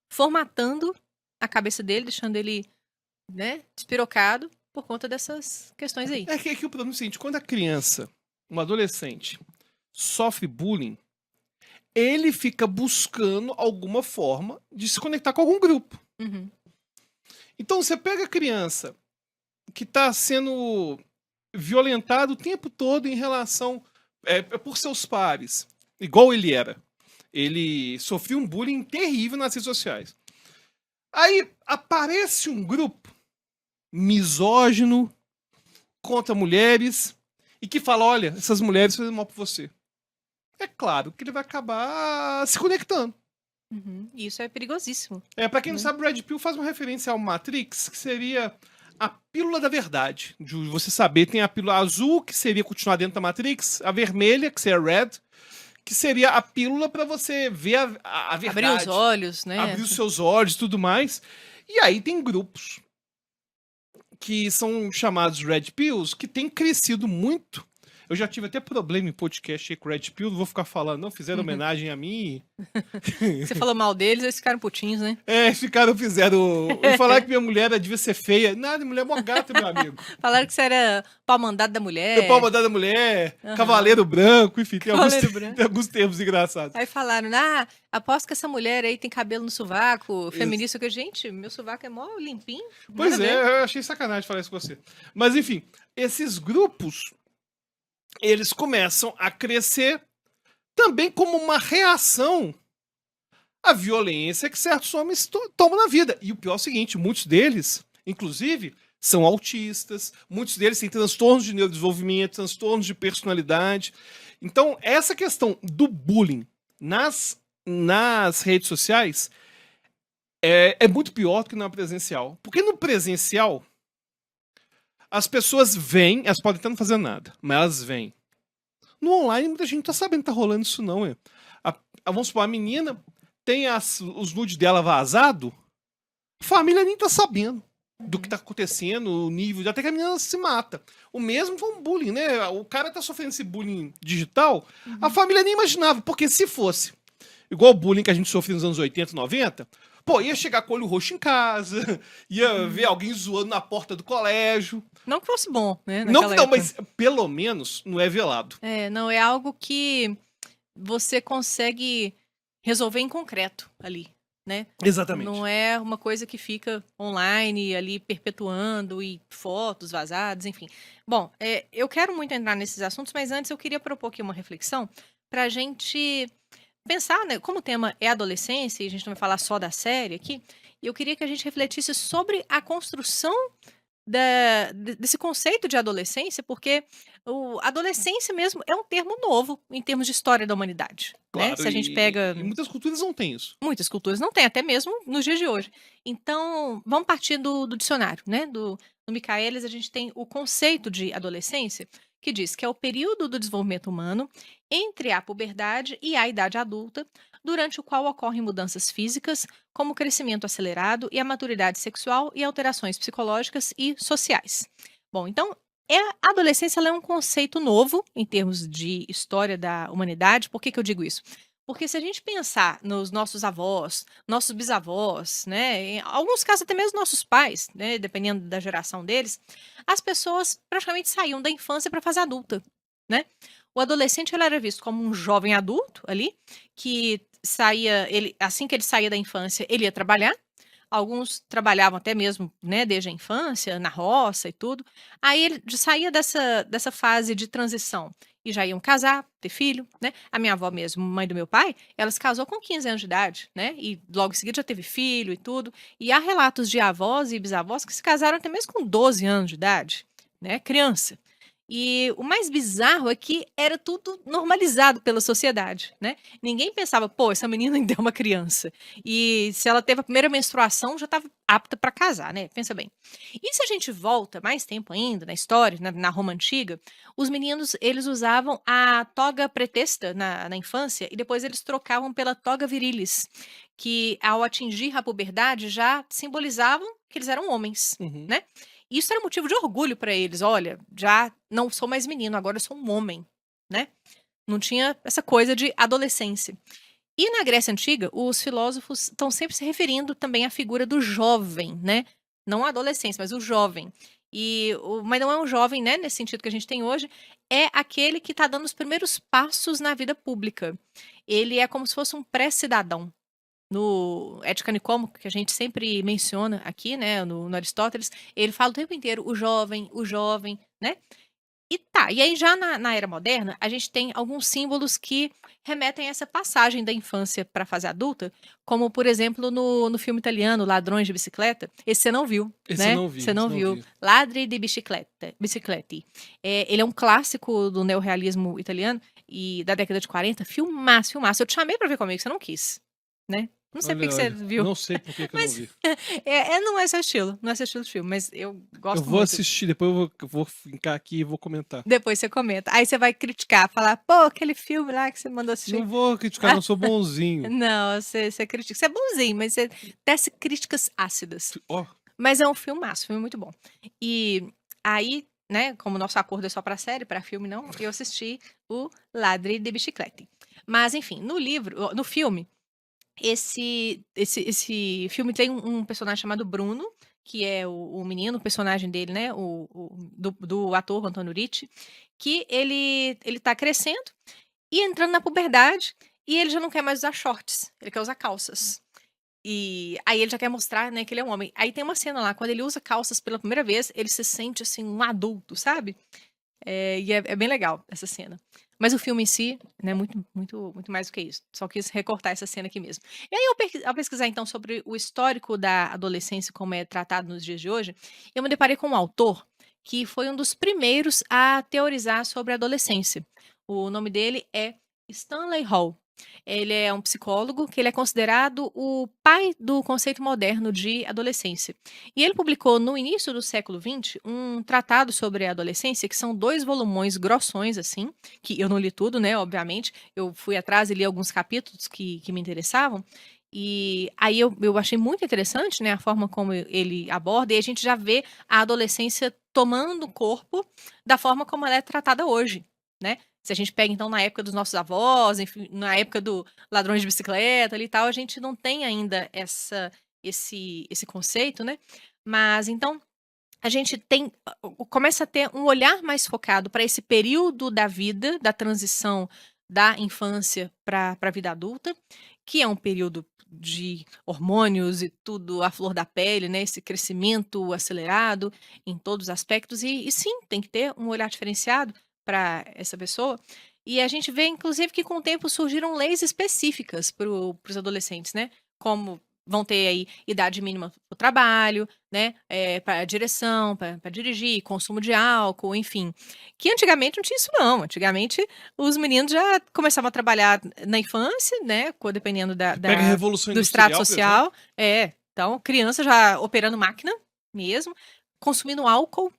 formatando a cabeça dele, deixando ele, né, despirocado por conta dessas questões aí. É que o problema é o seguinte, quando a criança, um adolescente, sofre bullying, ele fica buscando alguma forma de se conectar com algum grupo. Uhum. Então você pega a criança que está sendo violentada o tempo todo em relação por seus pares, igual ele era. Ele sofreu um bullying terrível nas redes sociais. Aí aparece um grupo misógino contra mulheres e que fala, olha, essas mulheres fazem mal pra você. É claro que ele vai acabar se conectando. Uhum. E isso é perigosíssimo. Pra quem não sabe, o Red Pill faz uma referência ao Matrix, que seria a pílula da verdade. De você saber, tem a pílula azul, que seria continuar dentro da Matrix, a vermelha, que seria Red, que seria a pílula pra você ver a verdade. Abrir os olhos, né? Abrir os seus olhos e tudo mais. E aí tem grupos que são chamados Red Pills, que têm crescido muito. Eu já tive até problema em podcast com Red Pill, não vou ficar falando, não, fizeram homenagem a mim. Você falou mal deles, eles ficaram putinhos, né? Fizeram. Falaram que minha mulher devia ser feia. Nada, mulher é mó gata, meu amigo. Falaram que você era pau mandado da mulher. Pau mandado da mulher, cavaleiro branco, enfim, tem alguns termos engraçados. Aí falaram, aposto que essa mulher aí tem cabelo no sovaco, feminista, que gente, meu sovaco é mó limpinho. Pois eu achei sacanagem falar isso com você. Mas enfim, esses grupos, eles começam a crescer também como uma reação a violência que certos homens tomam na vida. E o pior é o seguinte, muitos deles, inclusive, são autistas, muitos deles têm transtornos de neurodesenvolvimento, transtornos de personalidade. Então, essa questão do bullying nas redes sociais é muito pior do que na presencial. Porque no presencial, as pessoas vêm, elas podem até não fazer nada, mas elas vêm. No online, muita gente não tá sabendo que tá rolando isso, não. Vamos supor, a menina tem os nudes dela vazado, a família nem tá sabendo do que tá acontecendo, o nível, até que a menina se mata. O mesmo foi um bullying, né? O cara tá sofrendo esse bullying digital, a família nem imaginava, porque se fosse igual o bullying que a gente sofreu nos anos 80, 90, pô, ia chegar com o olho roxo em casa, ia ver alguém zoando na porta do colégio. Não que fosse bom, né? Não, naquela não, época. mas pelo menos não é velado. Não, é algo que você consegue resolver em concreto ali, né? Exatamente. Não é uma coisa que fica online ali perpetuando e fotos vazadas, enfim. Bom, eu quero muito entrar nesses assuntos, mas antes eu queria propor aqui uma reflexão para a gente pensar, né? Como o tema é adolescência e a gente não vai falar só da série aqui, eu queria que a gente refletisse sobre a construção desse conceito de adolescência, porque adolescência mesmo é um termo novo em termos de história da humanidade. Né? Claro, Se a gente pega. e muitas culturas não têm isso. Muitas culturas não têm, até mesmo nos dias de hoje. Então, vamos partir do dicionário, né? No Michaelis, a gente tem o conceito de adolescência, que diz que é o período do desenvolvimento humano entre a puberdade e a idade adulta, durante o qual ocorrem mudanças físicas, como o crescimento acelerado e a maturidade sexual e alterações psicológicas e sociais. Bom, então, a adolescência ela é um conceito novo em termos de história da humanidade. Por que eu digo isso? Porque se a gente pensar nos nossos avós, nossos bisavós, né, em alguns casos até mesmo nossos pais, né, dependendo da geração deles, as pessoas praticamente saíam da infância para a fase adulta, né? O adolescente ele era visto como um jovem adulto ali, que assim que ele saía da infância, ele ia trabalhar. Alguns trabalhavam até mesmo, né, desde a infância, na roça e tudo. Aí ele saía dessa fase de transição e já iam casar, ter filho, né? A minha avó mesmo, mãe do meu pai, ela se casou com 15 anos de idade, né? E logo em seguida já teve filho e tudo. E há relatos de avós e bisavós que se casaram até mesmo com 12 anos de idade, né? Criança. E o mais bizarro é que era tudo normalizado pela sociedade, né? Ninguém pensava, pô, essa menina ainda é uma criança. E se ela teve a primeira menstruação, já estava apta para casar, né? Pensa bem. E se a gente volta mais tempo ainda na história, na Roma Antiga, os meninos, eles usavam a toga pretexta na infância e depois eles trocavam pela toga virilis, que ao atingir a puberdade já simbolizavam que eles eram homens, né? Isso era motivo de orgulho para eles. Olha, já não sou mais menino, agora eu sou um homem, né? Não tinha essa coisa de adolescência. E na Grécia Antiga, os filósofos estão sempre se referindo também à figura do jovem, né? Não a adolescência, mas o jovem. Mas não é um jovem, né, nesse sentido que a gente tem hoje, é aquele que está dando os primeiros passos na vida pública. Ele é como se fosse um pré-cidadão. No Ética Nicomo, que a gente sempre menciona aqui, né, no Aristóteles, ele fala o tempo inteiro o jovem, né? E aí já na era moderna, a gente tem alguns símbolos que remetem a essa passagem da infância para a fase adulta, como, por exemplo, no filme italiano, Ladrões de Bicicleta. Esse você não viu, Esse né? eu não vi, Você não esse viu. vi. Ladri di Biciclette. Ele é um clássico do neorrealismo italiano e da década de 40. Filmaço. Eu te chamei para ver comigo, você não quis, né? Não sei por que você viu. Não sei por que eu não Mas vi. não é seu estilo, não é seu estilo de filme, mas eu gosto Eu vou muito. assistir, depois eu vou ficar aqui e vou comentar. Depois você comenta. Aí você vai criticar, falar, pô, aquele filme lá que você mandou assistir. Não vou criticar, não sou bonzinho. Não, você critica. Você é bonzinho, mas você tece críticas ácidas. Ó, Mas é um filmaço, filme muito bom. E aí, né, como o nosso acordo é só pra série, pra filme não, eu assisti o Ladri de Biciclette. Mas, enfim, no filme, esse filme tem um personagem chamado Bruno, que é o menino, o personagem dele, né? Do ator Antônio Ricci, que ele tá crescendo e entrando na puberdade, e ele já não quer mais usar shorts, ele quer usar calças. E aí ele já quer mostrar, né, que ele é um homem. Aí tem uma cena lá, quando ele usa calças pela primeira vez, ele se sente assim, um adulto, sabe? E é bem legal essa cena. Mas o filme em si, né, muito mais do que isso. Só quis recortar essa cena aqui mesmo. E aí ao pesquisar então sobre o histórico da adolescência, como é tratado nos dias de hoje, eu me deparei com um autor que foi um dos primeiros a teorizar sobre a adolescência. O nome dele é Stanley Hall. Ele é um psicólogo que ele é considerado o pai do conceito moderno de adolescência. E ele publicou no início do século XX um tratado sobre a adolescência, que são 2 volumões grossões, assim, que eu não li tudo, né, obviamente. Eu fui atrás e li alguns capítulos que me interessavam. E aí eu achei muito interessante, né, a forma como ele aborda, e a gente já vê a adolescência tomando corpo da forma como ela é tratada hoje, né? Se a gente pega, então, na época dos nossos avós, enfim, na época do ladrões de bicicleta ali e tal, a gente não tem ainda esse conceito, né? Mas, então, a gente começa a ter um olhar mais focado para esse período da vida, da transição da infância para a vida adulta, que é um período de hormônios e tudo à flor da pele, né? Esse crescimento acelerado em todos os aspectos. E sim, tem que ter um olhar diferenciado para essa pessoa. E a gente vê, inclusive, que com o tempo surgiram leis específicas para os adolescentes, né? Como vão ter aí idade mínima para o trabalho, né? Para direção, para dirigir, consumo de álcool, enfim. Que antigamente não tinha isso, não. Antigamente os meninos já começavam a trabalhar na infância, né? Dependendo Pega a Revolução do extrato Industrial, por exemplo. social. Então, criança já operando máquina mesmo, consumindo álcool,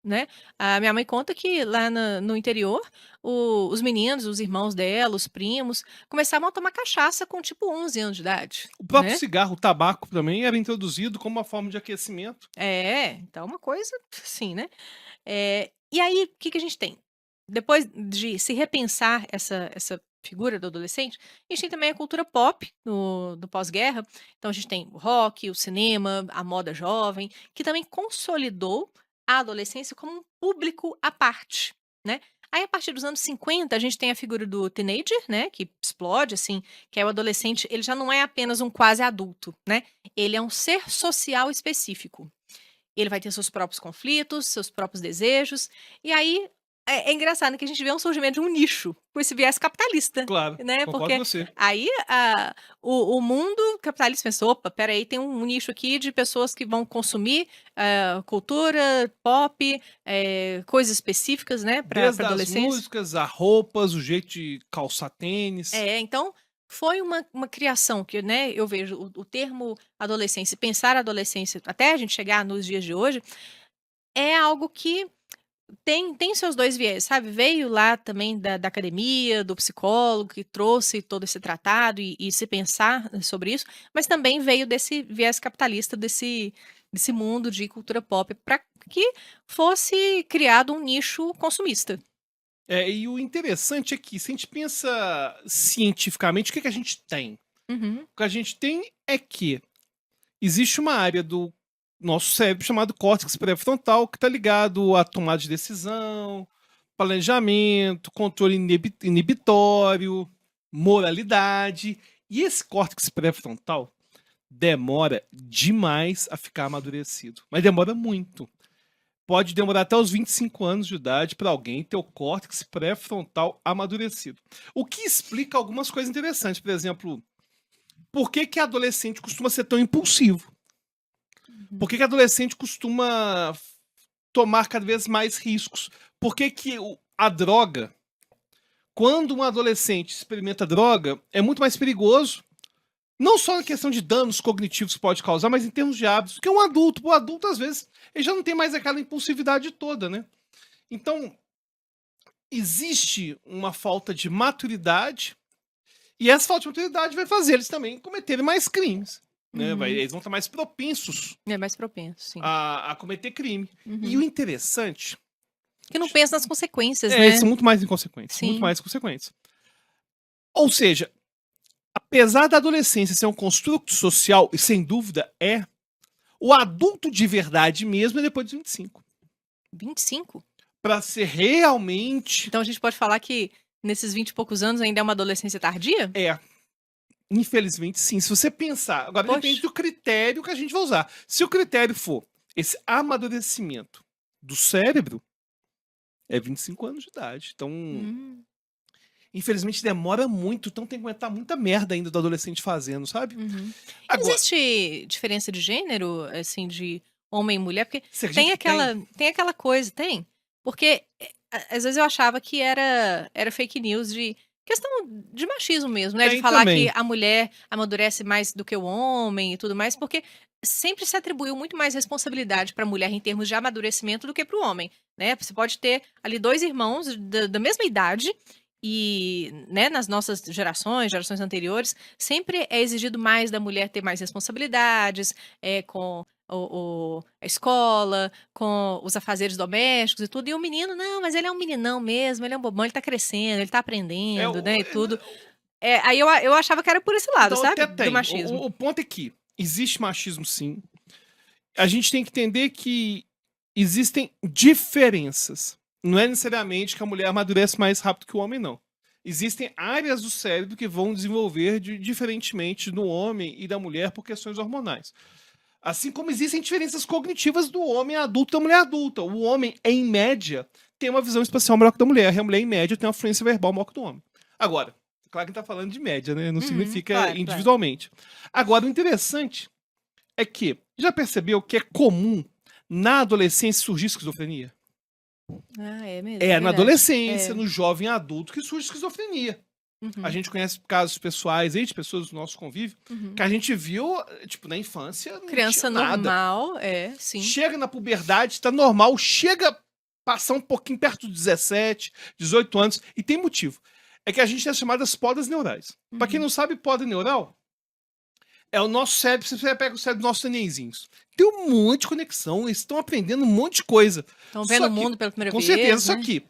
né? A minha mãe conta que lá no interior, os meninos, os irmãos dela, os primos, começavam a tomar cachaça com tipo 11 anos de idade, O próprio né? cigarro, o tabaco também era introduzido como uma forma de aquecimento. Então uma coisa assim, né? E aí, o que que a gente tem? Depois de se repensar essa figura do adolescente, a gente tem também a cultura pop do pós-guerra. Então a gente tem o rock, o cinema, a moda jovem, que também consolidou a adolescência como um público à parte, né? Aí, a partir dos anos 50, a gente tem a figura do teenager, né, que explode, assim, que é o adolescente, ele já não é apenas um quase adulto, né? Ele é um ser social específico. Ele vai ter seus próprios conflitos, seus próprios desejos. E aí é engraçado que a gente vê um surgimento de um nicho com esse viés capitalista, Claro, né? concordo com Porque você. aí o mundo capitalista pensou: opa, peraí, tem um nicho aqui de pessoas que vão consumir cultura, pop, coisas específicas, né, para Desde as adolescência. músicas, a roupas, o jeito de calçar tênis. Então foi uma criação que, né, eu vejo o termo adolescência, pensar a adolescência, até a gente chegar nos dias de hoje, é algo que tem seus 2 viés, sabe. Veio lá também da academia, do psicólogo que trouxe todo esse tratado e se pensar sobre isso, mas também veio desse viés capitalista, desse mundo de cultura pop, para que fosse criado um nicho consumista. E o interessante é que, se a gente pensa cientificamente, o que a gente tem? Uhum. O que a gente tem é que existe uma área do nosso cérebro chamado córtex pré-frontal que está ligado à tomada de decisão, planejamento, controle inibitório, moralidade. E esse córtex pré-frontal demora demais a ficar amadurecido. Mas demora muito. Pode demorar até os 25 anos de idade para alguém ter o córtex pré-frontal amadurecido. O que explica algumas coisas interessantes. Por exemplo, por que adolescente costuma ser tão impulsivo? Por que adolescente costuma tomar cada vez mais riscos? Por que a droga, quando um adolescente experimenta droga, é muito mais perigoso? Não só na questão de danos cognitivos que pode causar, mas em termos de hábitos. Porque um adulto, o adulto, às vezes, ele já não tem mais aquela impulsividade toda, né? Então, existe uma falta de maturidade, e essa falta de maturidade vai fazer eles também cometerem mais crimes. Né? Eles vão estar mais propensos É mais propenso, sim. a cometer crime. Uhum. E o interessante. Que não pensa nas consequências, né? Eles são muito mais inconsequentes. Sim. Muito mais consequentes. Ou seja, apesar da adolescência ser um construto social, e sem dúvida é, o adulto de verdade mesmo é depois dos 25. 25? Pra ser realmente. Então a gente pode falar que nesses 20 e poucos anos ainda é uma adolescência tardia? Infelizmente, sim. Se você pensar. Agora Poxa. depende do critério que a gente vai usar. Se o critério for esse amadurecimento do cérebro, é 25 anos de idade. Então, infelizmente demora muito, então tem que aguentar muita merda ainda do adolescente fazendo, sabe? Uhum. Agora, Existe diferença de gênero, assim, de homem e mulher? Porque você acredita que tem aquela coisa, tem. Porque às vezes eu achava que era fake news de questão de machismo mesmo, né? De Tem falar que também. a mulher amadurece mais do que o homem e tudo mais, porque sempre se atribuiu muito mais responsabilidade para a mulher em termos de amadurecimento do que para o homem, né? Você pode ter ali dois irmãos da mesma idade e, né, nas nossas gerações anteriores, sempre é exigido mais da mulher ter mais responsabilidades, com a escola, com os afazeres domésticos e tudo, e o menino, não, mas ele é um meninão mesmo, ele é um bobão, ele tá crescendo, ele tá É, aprendendo, o- né, e tudo. Aí eu achava que era por esse lado, então sabe? até Do tem. machismo. O ponto é que existe machismo sim. A gente tem que entender que existem diferenças. Não é necessariamente que a mulher amadurece mais rápido que o homem, não. Existem áreas do cérebro que vão desenvolver diferentemente no homem e da mulher por questões hormonais. Assim como existem diferenças cognitivas do homem adulto e da mulher adulta. O homem, em média, tem uma visão espacial melhor que a da mulher. E a mulher, em média, tem uma fluência verbal maior que a do homem. Agora, claro que a gente tá falando de média, né? Não Uhum, significa claro, claro. individualmente. Agora, o interessante é que, já percebeu que é comum na adolescência surgir esquizofrenia? Ah, é mesmo, É na verdade. adolescência, no jovem adulto, que surge esquizofrenia. A Uhum, gente conhece casos pessoais aí de pessoas do nosso convívio uhum. que a gente viu, tipo, na infância não Criança tinha nada. normal, sim. Chega na puberdade, tá normal, chega a passar um pouquinho perto dos 17, 18 anos, e tem motivo. É que a gente tem as chamadas podas neurais. Pra quem Uhum. não sabe, poda neural é o nosso cérebro, você pega o cérebro dos nossos nenenzinhos. Tem um monte de conexão, eles estão aprendendo um monte de coisa. Estão vendo Só o que, mundo pela primeira com vez, certeza, só né? que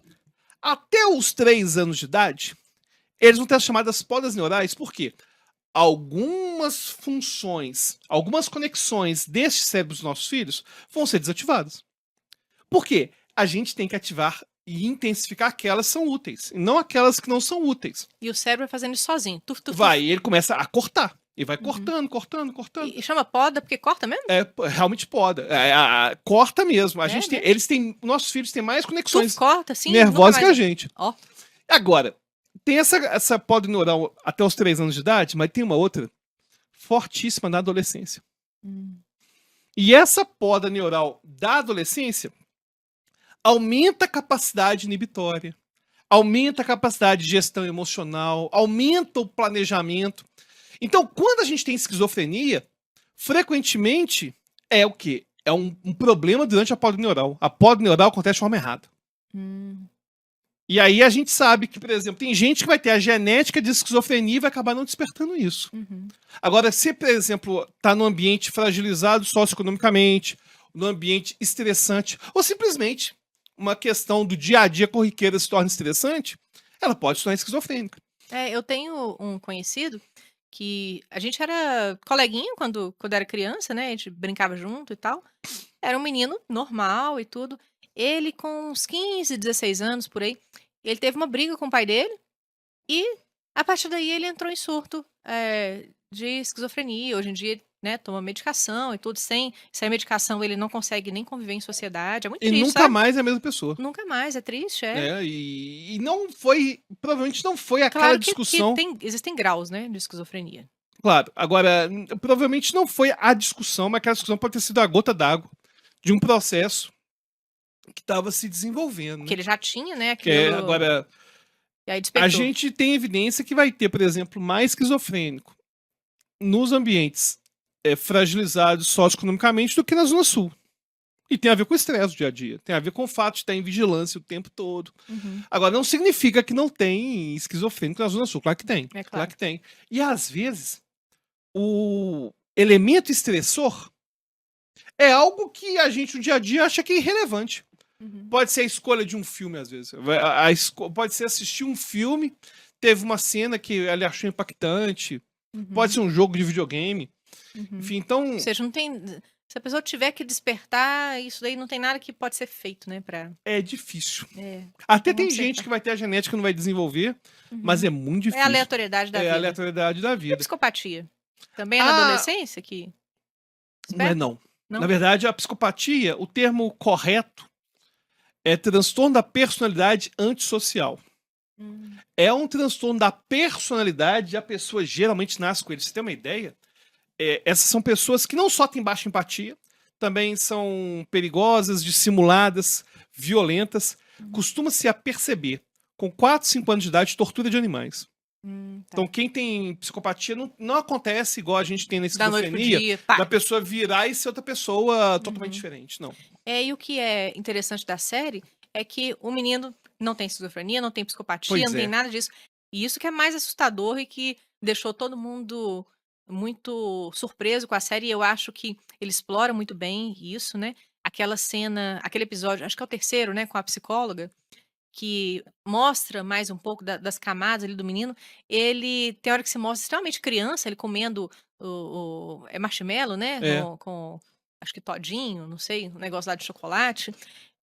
até os 3 anos de idade, eles vão ter as chamadas podas neurais, por quê? Algumas funções, algumas conexões destes cérebros dos nossos filhos vão ser desativadas. Por quê? A gente tem que ativar e intensificar aquelas que são úteis, e não aquelas que não são úteis. E o cérebro vai fazendo isso sozinho. Tuf, tuf, Vai, tuf. e ele começa a cortar. E vai Uhum. cortando, cortando, cortando. E chama poda porque corta mesmo? Realmente poda. Corta mesmo. A gente tem, Mesmo? eles têm, nossos filhos têm mais Tuf, conexões corta, sim, nunca nervosas que mais. a gente. Ó. Agora, tem essa poda neural até os 3 anos de idade, mas tem uma outra fortíssima na adolescência. Hum. E essa poda neural da adolescência aumenta a capacidade inibitória, aumenta a capacidade de gestão emocional, aumenta o planejamento. Então, quando a gente tem esquizofrenia, frequentemente é o quê? É um problema durante a poda neural. A poda neural acontece de forma errada. Hum. E aí a gente sabe que, por exemplo, tem gente que vai ter a genética de esquizofrenia e vai acabar não despertando isso. Uhum. Agora, se, por exemplo, está num ambiente fragilizado socioeconomicamente, num ambiente estressante, ou simplesmente uma questão do dia a dia corriqueira se torna estressante, ela pode se tornar esquizofrênica. Eu tenho um conhecido que a gente era coleguinha quando era criança, né? A gente brincava junto e tal. Era um menino normal e tudo. Ele, com uns 15, 16 anos por aí, ele teve uma briga com o pai dele e a partir daí ele entrou em surto de esquizofrenia. Hoje em dia, né, toma medicação e tudo. Sem medicação, ele não consegue nem conviver em sociedade. É muito E triste, nunca sabe? mais é a mesma pessoa. Nunca mais, é triste, é. E não foi, provavelmente não foi aquela Claro que discussão. existem graus, né, de esquizofrenia. Claro, agora, provavelmente não foi a discussão, mas aquela discussão pode ter sido a gota d'água de um processo que estava se desenvolvendo. Que Né? ele já tinha, né, Que é, aquilo. agora, E aí a despertou. gente tem evidência que vai ter, por exemplo, mais esquizofrênico nos ambientes fragilizados socioeconomicamente do que na Zona Sul. E tem a ver com o estresse do dia a dia. Tem a ver com o fato de estar em vigilância o tempo todo. Uhum. Agora, não significa que não tem esquizofrênico na Zona Sul. Claro que tem. É claro. Claro que tem. E às vezes, o elemento estressor é algo que a gente no dia a dia acha que é irrelevante. Uhum. Pode ser a escolha de um filme, às vezes. Pode ser assistir um filme, teve uma cena que ele achou impactante. Uhum. Pode ser um jogo de videogame. Uhum. Enfim, então. Ou seja, não tem. Se a pessoa tiver que despertar, isso daí não tem nada que pode ser feito, né? É difícil. É. Até Vamos tem gente acertar. que vai ter a genética e não vai desenvolver, Uhum. mas é muito É difícil. a aleatoriedade da É vida. a aleatoriedade da E a vida. psicopatia? Também é na adolescência que Não é não. Não? Na verdade, a psicopatia, o termo correto é transtorno da personalidade antissocial. É um transtorno da personalidade e a pessoa geralmente nasce com ele. Pra você ter uma ideia, essas são pessoas que não só têm baixa empatia, também são perigosas, dissimuladas, violentas. Costuma-se a perceber, com 4, 5 anos de idade, tortura de animais. Tá. Então, quem tem psicopatia não acontece igual a gente tem na Da noite pro esquizofrenia, dia, pá. da pessoa virar e ser outra pessoa totalmente diferente. Não. E o que é interessante da série é que o menino não tem esquizofrenia, não tem psicopatia, Pois não tem é. nada disso. E isso que é mais assustador e que deixou todo mundo muito surpreso com a série. E eu acho que ele explora muito bem isso, né? Aquela cena, aquele episódio, acho que é o terceiro, né? Com a psicóloga, que mostra mais um pouco das camadas ali do menino. Ele tem hora que se mostra extremamente criança, ele comendo é marshmallow, né? É. Com acho que todinho, não sei, um negócio lá de chocolate.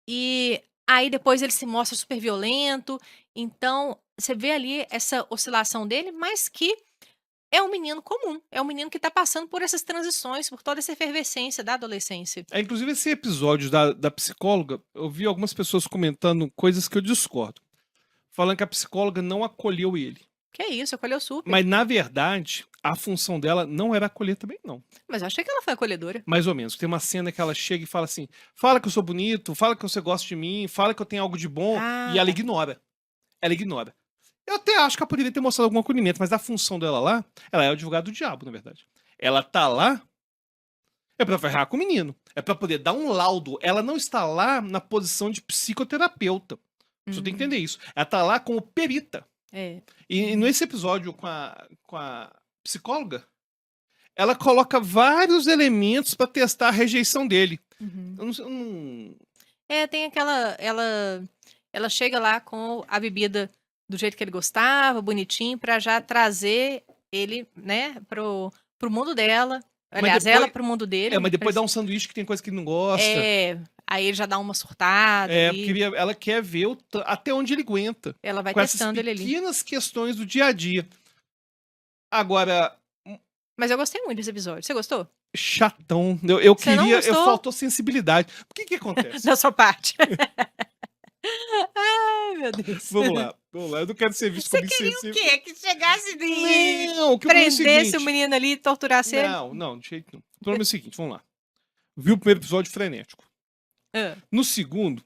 E aí depois ele se mostra super violento. Então, você vê ali essa oscilação dele, mas que é um menino comum. É um menino que tá passando por essas transições, por toda essa efervescência da adolescência. Inclusive, esse episódio da psicóloga, eu vi algumas pessoas comentando coisas que eu discordo. Falando que a psicóloga não acolheu ele. Que isso, acolheu super. Mas, na verdade, a função dela não era acolher também, não. Mas eu achei que ela foi acolhedora. Mais ou menos. Tem uma cena que ela chega e fala assim: fala que eu sou bonito, fala que você gosta de mim, fala que eu tenho algo de bom. E ela ignora. Ela ignora. Eu até acho que ela poderia ter mostrado algum acolhimento, mas a função dela lá, ela é o advogado do diabo, na verdade. Ela tá lá é pra ferrar com o menino. É pra poder dar um laudo. Ela não está lá na posição de psicoterapeuta. Você tem que entender isso. Ela tá lá como perita. E nesse episódio com a psicóloga, ela coloca vários elementos pra testar a rejeição dele. Eu não... tem aquela... Ela chega lá com a bebida do jeito que ele gostava, bonitinho, pra já trazer ele, né, pro mundo dela. Aliás, ela pro mundo dele. Mas depois dá um sanduíche que tem coisa que ele não gosta. Aí ele já dá uma surtada. Porque ela quer ver até onde ele aguenta. Ela vai com testando ele ali. essas pequenas questões do dia a dia. Agora... Mas eu gostei muito desse episódio. Você gostou? Chatão. Eu Você não queria... gostou? Faltou sensibilidade. O que acontece? Da sua parte. Ai, meu Deus. Vamos lá. Eu não quero ser visto Você como queria insensível. o quê? Que chegasse e Não, o que eu falei é o prendesse seguinte. o menino ali e torturasse ele? Não, de jeito nenhum. O problema é o seguinte, vamos lá. Viu o primeiro episódio frenético. No segundo,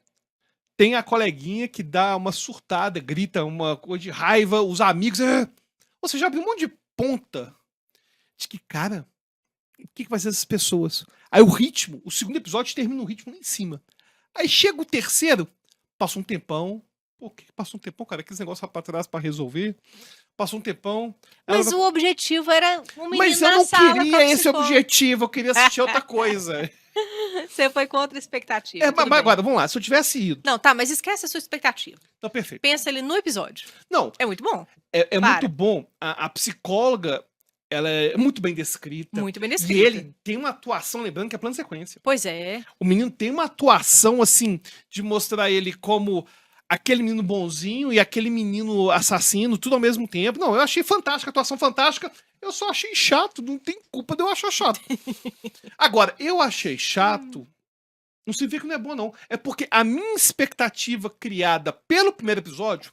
tem a coleguinha que dá uma surtada, grita uma coisa de raiva, os amigos... Você já abriu um monte de ponta de que, cara, o que vai ser essas pessoas? Aí o ritmo, o segundo episódio termina o ritmo lá em cima. Aí chega o terceiro, passa um tempão. Pô, que passou um tempão, cara? Aqueles negócios pra trás pra resolver. Passou um tempão. Mas o objetivo era um menino Mas eu na não sala com a queria esse psicóloga. objetivo, eu queria assistir outra coisa. Você foi contra a expectativa. Mas tudo bem. agora, vamos lá, se eu tivesse ido. Não, tá, mas esquece a sua expectativa. Então, perfeito. Pensa ali no episódio. Não, É muito bom. é Para. muito bom. A psicóloga, ela é muito bem descrita. Muito bem E descrita. ele tem uma atuação, lembrando que é plano de sequência. Pois é. O menino tem uma atuação, assim, de mostrar ele como aquele menino bonzinho e aquele menino assassino, tudo ao mesmo tempo. Não, eu achei fantástica, atuação fantástica. Eu só achei chato, não tem culpa de eu achar chato. Agora, eu achei chato, não significa que não é bom, não. É porque a minha expectativa criada pelo primeiro episódio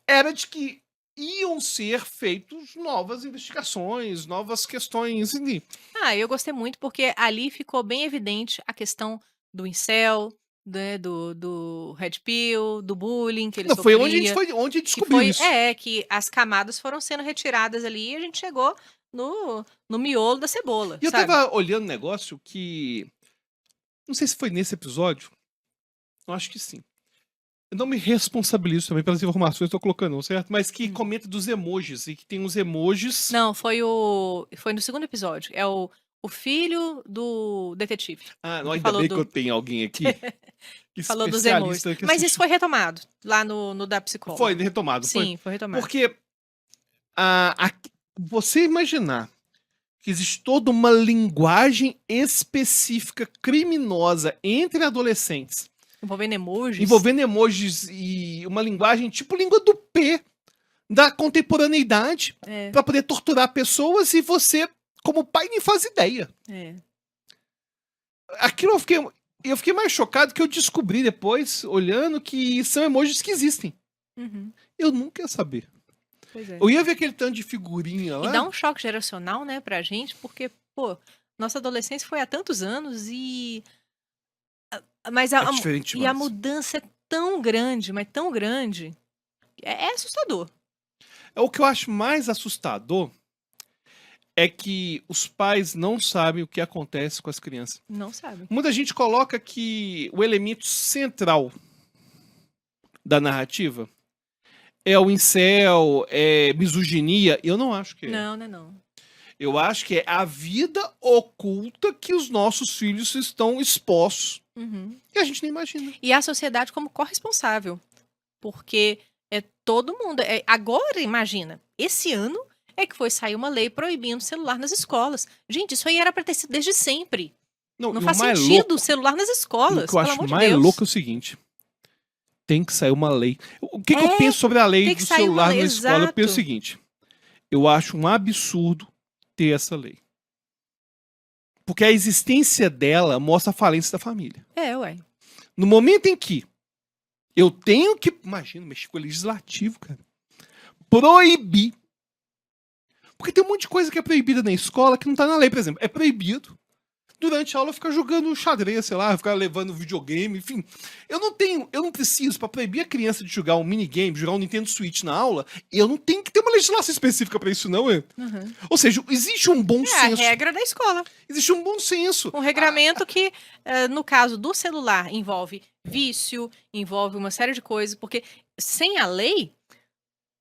era de que iam ser feitas novas investigações, novas questões. Eu gostei muito porque ali ficou bem evidente a questão do incel, né, do Red Pill, do bullying que ele Não, foi onde a sofria. gente, onde a gente descobriu isso. Que as camadas foram sendo retiradas ali e a gente chegou no miolo da cebola, E eu sabe? tava olhando um negócio que... Não sei se foi nesse episódio. Eu acho que sim. Eu não me responsabilizo também pelas informações que eu tô colocando, não, certo? Mas que comenta dos emojis. E que tem uns emojis... Não, foi no segundo episódio. É o filho do detetive. Não, ainda falou bem que eu tenho alguém aqui. Falou dos emojis. Mas isso foi retomado lá no da psicóloga. Foi retomado. Sim, foi retomado. Porque você imaginar que existe toda uma linguagem específica criminosa entre adolescentes, Envolvendo emojis e uma linguagem tipo língua do P da contemporaneidade pra poder torturar pessoas e você, como pai, nem faz ideia. Aquilo eu fiquei mais chocado que eu descobri depois, olhando, que são emojis que existem. Uhum. Eu nunca ia saber. Pois é. Eu ia ver aquele tanto de figurinha lá. E dá um choque geracional, né, pra gente, porque, pô, nossa adolescência foi há tantos anos mas É diferente e a demais. mudança é tão grande, mas tão grande, é assustador. O que eu acho mais assustador é que os pais não sabem o que acontece com as crianças. Não sabe. Muita gente coloca que o elemento central da narrativa é o incel, é misoginia. Eu não acho que é. Não, né, não. Eu acho que é a vida oculta que os nossos filhos estão expostos. Uhum. E a gente nem imagina. E a sociedade como corresponsável, porque é todo mundo. Agora, imagina, esse ano é que foi sair uma lei proibindo o celular nas escolas. Gente, isso aí era pra ter sido desde sempre. Não e o faz mais sentido louco, o celular nas o escolas, que eu pelo acho amor de mais Deus. louco é o seguinte: tem que sair uma lei. O que eu É, penso sobre a lei tem que do sair uma celular lei, na escola? Eu penso o exato. seguinte: eu acho um absurdo ter essa lei. Porque a existência dela mostra a falência da família. Ué. No momento em que eu tenho que, imagina, mexer com o legislativo, cara, proibir. Porque tem um monte de coisa que é proibida na escola que não tá na lei, por exemplo. É proibido durante a aula ficar jogando xadrez, sei lá, ficar levando videogame, enfim. Eu não preciso, pra proibir a criança de jogar um minigame, jogar um Nintendo Switch na aula, eu não tenho que ter uma legislação específica pra isso, não, é? Uhum. Ou seja, existe um bom É a senso. regra da escola. Existe um bom senso. Um regramento que, no caso do celular, envolve vício, envolve uma série de coisas, porque sem a lei,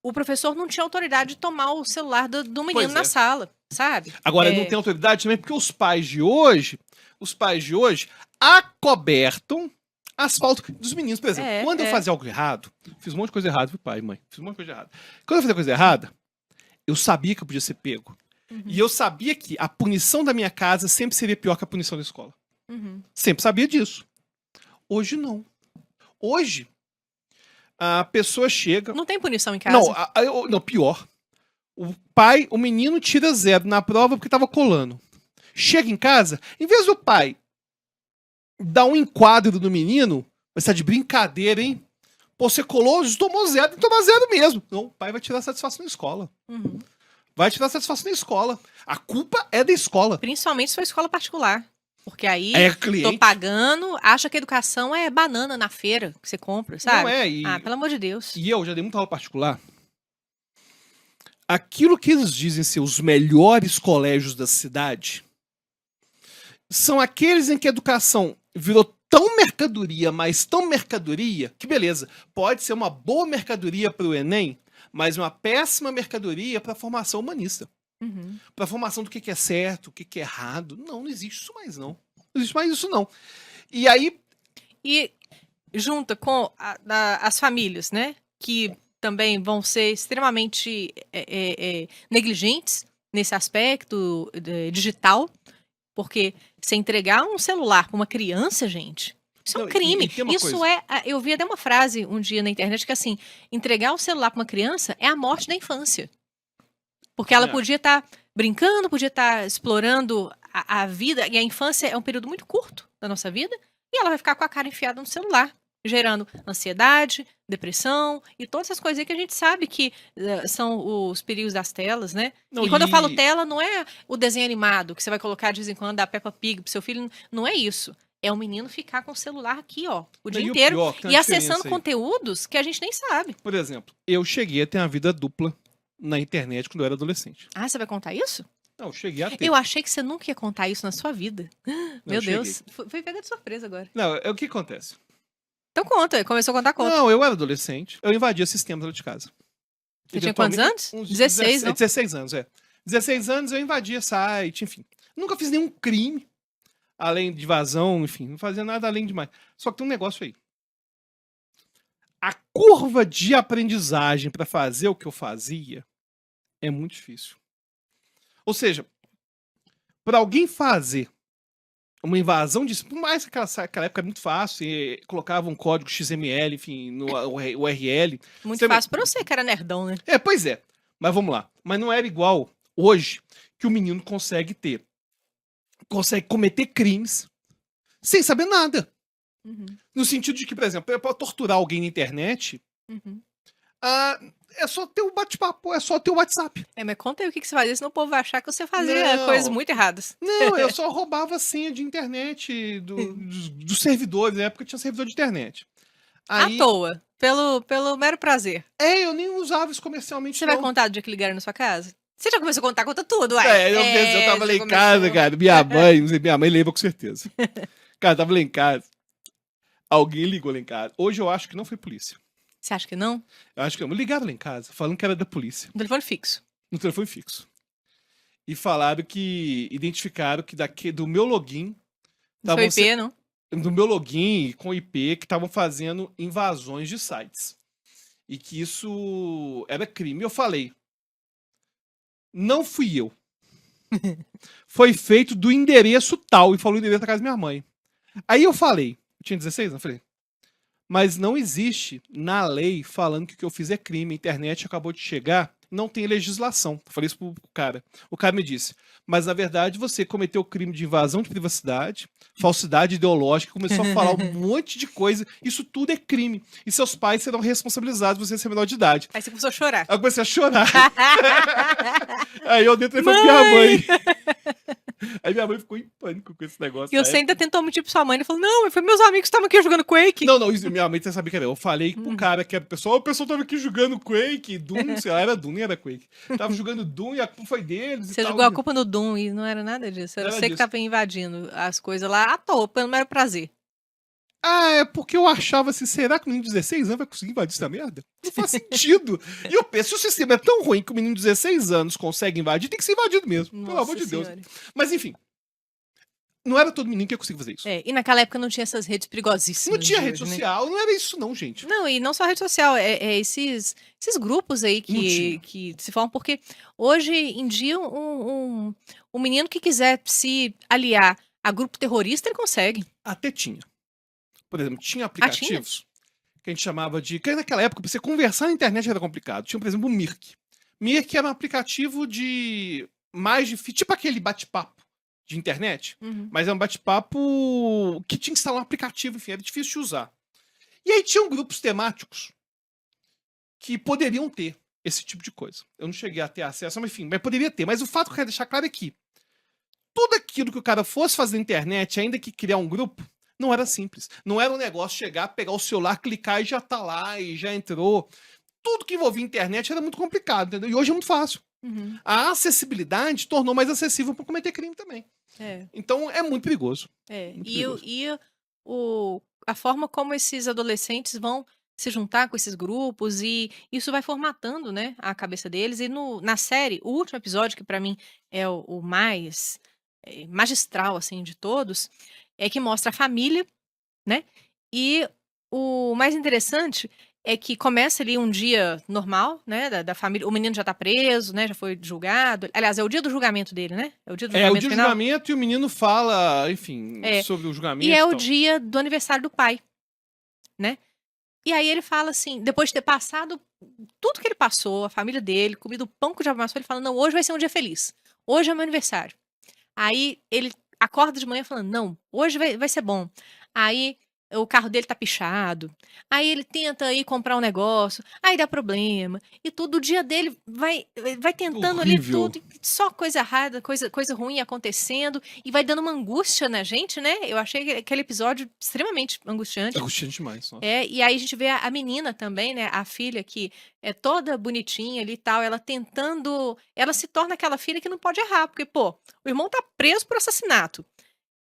o professor não tinha autoridade de tomar o celular do menino Pois na é. sala, sabe? Agora, não tem autoridade também, porque os pais de hoje acobertam as faltas dos meninos. Por exemplo, quando eu fazia algo errado, fiz um monte de coisa errada, viu, pai e mãe? Fiz um monte de coisa errada. Quando eu fazia coisa errada, eu sabia que eu podia ser pego. Uhum. E eu sabia que a punição da minha casa sempre seria pior que a punição da escola. Uhum. Sempre sabia disso. Hoje, não. Hoje, a pessoa chega... Não tem punição em casa? Não, pior. O menino tira 0 na prova porque tava colando. Chega em casa, em vez do pai dar um enquadro no menino, vai estar de brincadeira, hein? Pô, você colou, tomou 0, tem que tomar 0 mesmo. Não, o pai vai tirar satisfação na escola. Uhum. Vai tirar satisfação na escola. A culpa é da escola. Principalmente se for escola particular. Porque aí, cliente. tô pagando, acha que a educação é banana na feira que você compra, sabe? Pelo amor de Deus. E eu já dei muita aula particular. Aquilo que eles dizem ser os melhores colégios da cidade são aqueles em que a educação virou tão mercadoria, mas tão mercadoria, que beleza, pode ser uma boa mercadoria para o Enem, mas uma péssima mercadoria para a formação humanista. Uhum. Para a formação do que é certo, o que é errado. Não existe isso mais, não. Não existe mais isso, não. E aí... E junta com as famílias, né? Que também vão ser extremamente negligentes nesse aspecto digital. Porque se entregar um celular para uma criança, gente, isso é um crime. Isso eu vi até uma frase um dia na internet que assim, entregar o celular para uma criança é a morte da infância. Porque ela podia estar brincando, podia estar explorando a vida, e a infância é um período muito curto da nossa vida, e ela vai ficar com a cara enfiada no celular, gerando ansiedade, depressão e todas essas coisas aí que a gente sabe que são os perigos das telas, né? E quando eu falo tela, não é o desenho animado que você vai colocar de vez em quando da Peppa Pig pro seu filho, não é isso. É o menino ficar com o celular aqui, ó, o dia inteiro, e acessando conteúdos que a gente nem sabe. Por exemplo, eu cheguei a ter uma vida dupla na internet quando eu era adolescente. Você vai contar isso? Não, eu cheguei a ter. Eu achei que você nunca ia contar isso na sua vida. Meu Deus, foi pega de surpresa agora. Não, o que acontece? Então conta, começou a contar conta. Não, eu era adolescente, eu invadia sistemas lá de casa. Você tinha quantos anos? 16, não? 16 anos, 16 anos eu invadia site, enfim. Nunca fiz nenhum crime, além de invasão, enfim, não fazia nada além de mais. Só que tem um negócio aí. A curva de aprendizagem para fazer o que eu fazia é muito difícil. Ou seja, para alguém fazer uma invasão disso, por mais que aquela época era muito fácil, e colocava um código XML, enfim, no URL. Muito fácil pra você, que era nerdão, né? Pois é. Mas vamos lá. Mas não era igual hoje que o menino consegue cometer crimes sem saber nada. Uhum. No sentido de que, por exemplo, para torturar alguém na internet, Ah, é só ter o bate-papo, é só ter o WhatsApp. Mas conta aí o que que você fazia, senão o povo vai achar que você fazia coisas Não, muito erradas. não, eu só roubava a senha de internet dos servidores. Na época tinha servidor de internet. À Aí, toa, pelo mero prazer. eu nem usava isso comercialmente, Você vai não. contar do dia que ligaram na sua casa? Você já começou a contar, conta tudo, uai. Eu tava lá você em casa, começou. cara. Minha mãe lembra com certeza. Cara, tava lá em casa. Alguém ligou lá em casa. Hoje eu acho que não foi polícia. Você acha que não? Eu acho que não. Ligaram lá em casa, falando que era da polícia. No telefone fixo. No telefone fixo. E falaram que identificaram que do meu login. Não foi IP, não? Do meu login com IP que estavam fazendo invasões de sites. E que isso era crime. Eu falei. Não fui eu. Foi feito do endereço tal. E falou o endereço da casa da minha mãe. Aí eu falei. Eu tinha 16 anos, eu falei. Mas não existe na lei falando que o que eu fiz é crime. A internet acabou de chegar, não tem legislação. Eu falei isso pro cara. O cara me disse, mas na verdade você cometeu o crime de invasão de privacidade, falsidade ideológica, começou a falar um monte de coisa. Isso tudo é crime. E seus pais serão responsabilizados por você ser menor de idade. Aí você começou a chorar. Aí eu comecei a chorar. Aí eu dei o telefone pra minha mãe. Aí minha mãe ficou em pânico com esse negócio. E você ainda tentou mentir pra sua mãe. Ele falou, não, foi meus amigos que estavam aqui jogando Quake. Não, isso, minha mãe sabia que era eu. Eu falei pro cara que era o pessoal tava aqui jogando Quake, Doom, sei lá, era Doom, nem era Quake. Tava jogando Doom e a culpa foi deles Você e tal. jogou a culpa no Doom e não era nada disso. Era Nada você que disso. tava invadindo as coisas lá à toa, pelo mero prazer. Ah, é porque eu achava assim, será que o menino de 16 anos vai conseguir invadir essa merda? Não faz sentido. E eu penso, se o sistema é tão ruim que o menino de 16 anos consegue invadir, tem que ser invadido mesmo, pelo amor de Deus. Mas enfim, não era todo menino que ia conseguir fazer isso. E naquela época não tinha essas redes perigosíssimas. Não tinha de rede hoje, né? social, não era isso não, gente. Não, e não só rede social, esses grupos aí Não tinha. que se formam, porque hoje em dia um menino que quiser se aliar a grupo terrorista, ele consegue. Até tinha. Por exemplo, tinha tinha? aplicativos que a gente chamava de... Que naquela época, pra você conversar na internet era complicado. Tinha, por exemplo, o Mirk. Mirk era um aplicativo de... Tipo aquele bate-papo de internet. Uhum. Mas é um bate-papo que tinha que instalar um aplicativo, enfim, era difícil de usar. E aí tinham grupos temáticos que poderiam ter esse tipo de coisa. Eu não cheguei a ter acesso, mas enfim, mas poderia ter. Mas o fato que eu quero deixar claro é que tudo aquilo que o cara fosse fazer na internet, ainda que criar um grupo, não era simples. Não era um negócio chegar, pegar o celular, clicar e já tá lá, e já entrou. Tudo que envolvia internet era muito complicado, entendeu? E hoje é muito fácil. Uhum. A acessibilidade tornou mais acessível para cometer crime também. Então é muito perigoso. Muito perigoso. A forma como esses adolescentes vão se juntar com esses grupos e isso vai formatando, né, a cabeça deles. E na série, o último episódio, que pra mim é o mais magistral assim de todos, é que mostra a família, né? E o mais interessante é que começa ali um dia normal, né, da família. O menino já tá preso, né, já foi julgado. Aliás, é o dia do julgamento dele, né? É o dia do É o julgamento dia do final. julgamento e o menino fala, enfim, sobre o julgamento. E é e o tal. dia do aniversário do pai, né? E aí ele fala assim, depois de ter passado tudo que ele passou, a família dele, comido o pão que o diabo amassou, ele fala, não, hoje vai ser um dia feliz. Hoje é meu aniversário. Aí ele acorda de manhã falando, não, hoje vai ser bom. Aí o carro dele tá pichado. Aí ele tenta ir comprar um negócio, aí dá problema. E tudo, o dia dele vai tentando Horrível. ali tudo, e só coisa errada, coisa ruim acontecendo, e vai dando uma angústia na gente, né? Eu achei aquele episódio extremamente angustiante. Angustiante demais. Nossa. E aí a gente vê a menina também, né? A filha que é toda bonitinha ali e tal, ela tentando. Ela se torna aquela filha que não pode errar, porque, pô, o irmão tá preso por assassinato.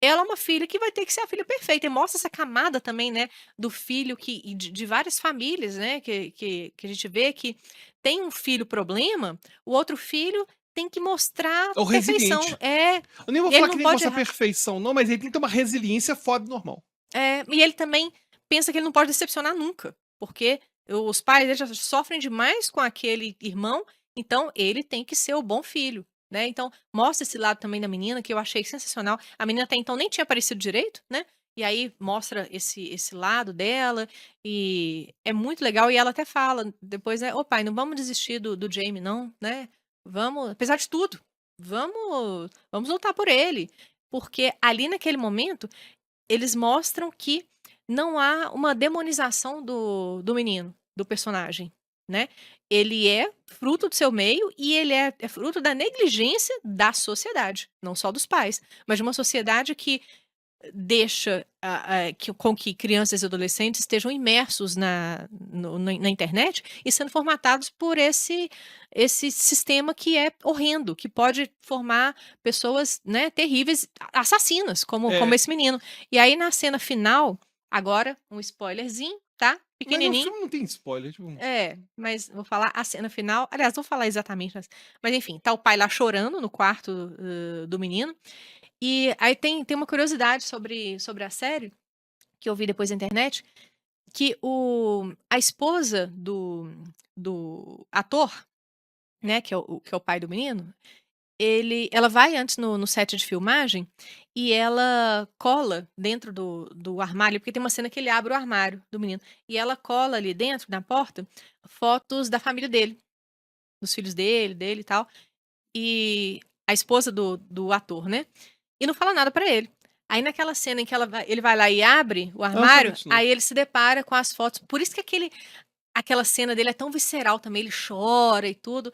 Ela é uma filha que vai ter que ser a filha perfeita. E mostra essa camada também, né? Do filho e de várias famílias, né? Que a gente vê que tem um filho problema, o outro filho tem que mostrar O perfeição. resiliente. Eu nem vou Ele falar não que ele pode mostra errar. perfeição, não, mas ele tem que ter uma resiliência fora do normal. E ele também pensa que ele não pode decepcionar nunca, porque os pais dele já sofrem demais com aquele irmão, então ele tem que ser o bom filho, né? Então mostra esse lado também da menina que eu achei sensacional. A menina até então nem tinha aparecido direito, né? E aí mostra esse lado dela e é muito legal. E ela até fala depois, né? Ô pai, não vamos desistir do Jamie, não, né? Vamos, apesar de tudo, vamos lutar por ele, porque ali naquele momento eles mostram que não há uma demonização do menino, do personagem, né? Ele é fruto do seu meio e ele é fruto da negligência da sociedade, não só dos pais, mas de uma sociedade que deixa com que crianças e adolescentes estejam imersos na internet e sendo formatados por esse sistema que é horrendo, que pode formar pessoas, né, terríveis, assassinas, como É, esse menino. E aí, na cena final, agora, um spoilerzinho, tá? mas o Pequenininho. filme não tem spoiler. Tipo, Mas vou falar a cena final. Aliás, vou falar exatamente. Mas enfim, tá o pai lá chorando no quarto do menino. E aí tem uma curiosidade sobre a série, que eu vi depois na internet, que a esposa do ator, né, que é o pai do menino, ela vai antes no set de filmagem e ela cola dentro do armário, porque tem uma cena que ele abre o armário do menino, e ela cola ali dentro, na porta, fotos da família dele, dos filhos dele e tal, e a esposa do ator, né? E não fala nada pra ele. Aí naquela cena em que ele vai lá e abre o eu não sabia armário, disso, não. aí ele se depara com as fotos. Por isso que aquela cena dele é tão visceral também, ele chora e tudo.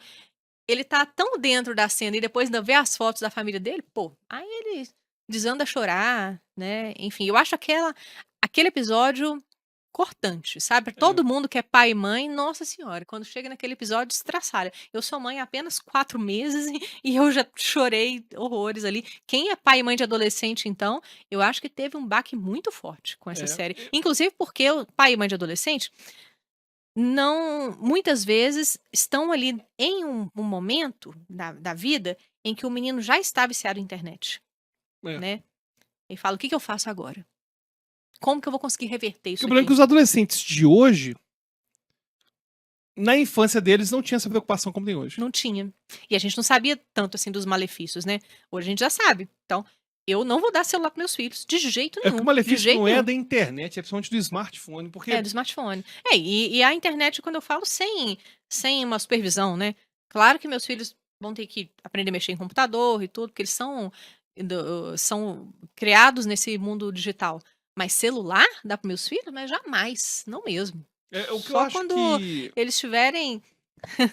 Ele tá tão dentro da cena e depois ainda vê as fotos da família dele, pô, aí ele desanda a chorar, né? Enfim, eu acho aquele episódio cortante, sabe? É. Todo mundo que é pai e mãe, nossa senhora, quando chega naquele episódio, estraçalha. Eu sou mãe há apenas 4 meses e eu já chorei horrores ali. Quem é pai e mãe de adolescente, então, eu acho que teve um baque muito forte com essa É. série. Inclusive porque o pai e mãe de adolescente não, muitas vezes, estão ali em um momento da vida em que o menino já está viciado em internet, É. né? E fala, o que eu faço agora? Como que eu vou conseguir reverter Porque isso o problema é que aqui? os adolescentes de hoje, na infância deles, não tinha essa preocupação como tem hoje. Não tinha. E a gente não sabia tanto assim dos malefícios, né? Hoje a gente já sabe. Então, eu não vou dar celular para meus filhos, de jeito É que nenhum. o De malefício jeito não é nenhum. da internet, é principalmente do smartphone, porque É, do smartphone. E a internet, quando eu falo, sem uma supervisão, né? Claro que meus filhos vão ter que aprender a mexer em computador e tudo, porque eles são criados nesse mundo digital. Mas celular dá para meus filhos? Mas jamais, não mesmo. o que eu Só acho quando que eles tiverem,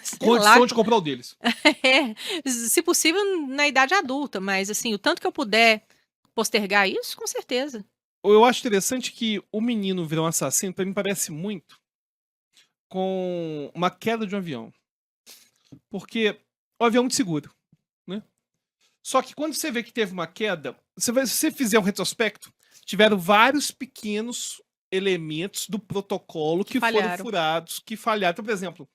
sei lá, condição de comprar o deles. se possível na idade adulta, mas assim, o tanto que eu puder postergar isso, com certeza. Eu acho interessante que o menino virar um assassino, pra mim, parece muito com uma queda de um avião. Porque o avião é muito seguro, né? Só que quando você vê que teve uma queda, se você fizer um retrospecto, tiveram vários pequenos elementos do protocolo que foram falharam. furados, que falharam. Então, por exemplo,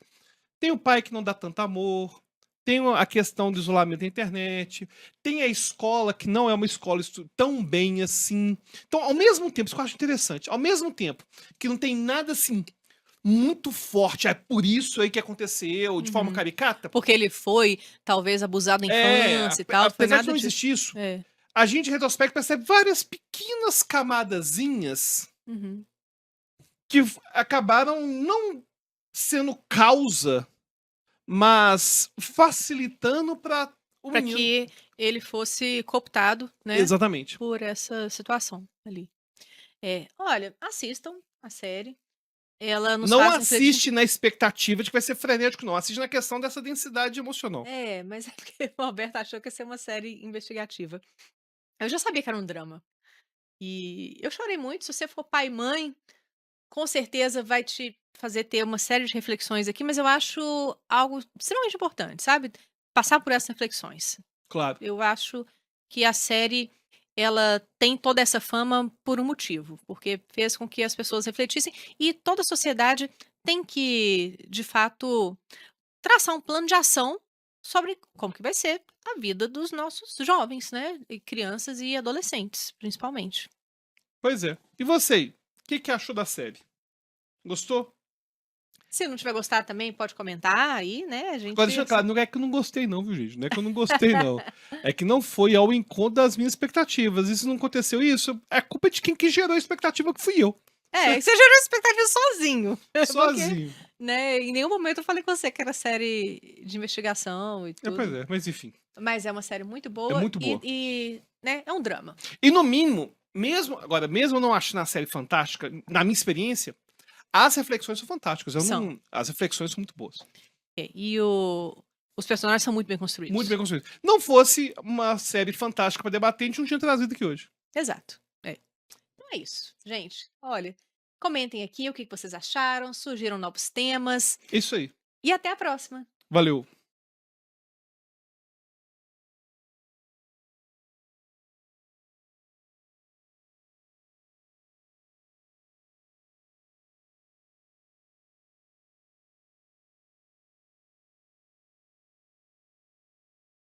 tem o pai que não dá tanto amor, tem a questão do isolamento da internet, tem a escola que não é uma escola tão bem assim. Então, ao mesmo tempo, isso que eu acho interessante, ao mesmo tempo que não tem nada assim muito forte, é por isso aí que aconteceu, de forma Uhum. caricata. Porque ele foi, talvez, abusado na infância e tal. Foi Apesar de nada não disso. existir isso, É. a gente, em retrospecto, percebe várias pequenas camadazinhas Uhum. que acabaram não sendo causa, mas facilitando para o Pra menino. que ele fosse cooptado, né, Exatamente. por essa situação ali. Olha, assistam a série. Ela nos Não faz refletir. assiste na expectativa de que vai ser frenético, não. Assiste na questão dessa densidade emocional. Mas é porque o Roberto achou que ia ser uma série investigativa. Eu já sabia que era um drama. E eu chorei muito. Se você for pai e mãe, com certeza vai te fazer ter uma série de reflexões aqui, mas eu acho algo extremamente importante, sabe? Passar por essas reflexões. Claro. Eu acho que a série, ela tem toda essa fama por um motivo, porque fez com que as pessoas refletissem e toda a sociedade tem que, de fato, traçar um plano de ação sobre como que vai ser a vida dos nossos jovens, né? E crianças e adolescentes, principalmente. Pois é. E você? O que achou da série? Gostou? Se não tiver gostado também, pode comentar aí, né? A gente. Agora, deixa claro, não é que eu não gostei, não, viu, gente? Não é que eu não gostei, não. É que não foi ao encontro das minhas expectativas. E se não aconteceu isso, é culpa de quem que gerou a expectativa, que fui eu. Você gerou expectativa sozinho. Sozinho. Porque, né, em nenhum momento eu falei com você que era série de investigação e tudo. Pois é, mas enfim. Mas é uma série muito boa. É muito boa. E né, é um drama. E no mínimo, mesmo eu não achando a série fantástica, na minha experiência, As reflexões são fantásticas. São. As reflexões são muito boas. E os personagens são muito bem construídos. Muito bem construídas. Não fosse uma série fantástica pra debater, a gente não tinha trazido aqui hoje. Exato. Então é isso, gente. Olha, comentem aqui o que vocês acharam, surgiram novos temas. É isso aí. E até a próxima. Valeu.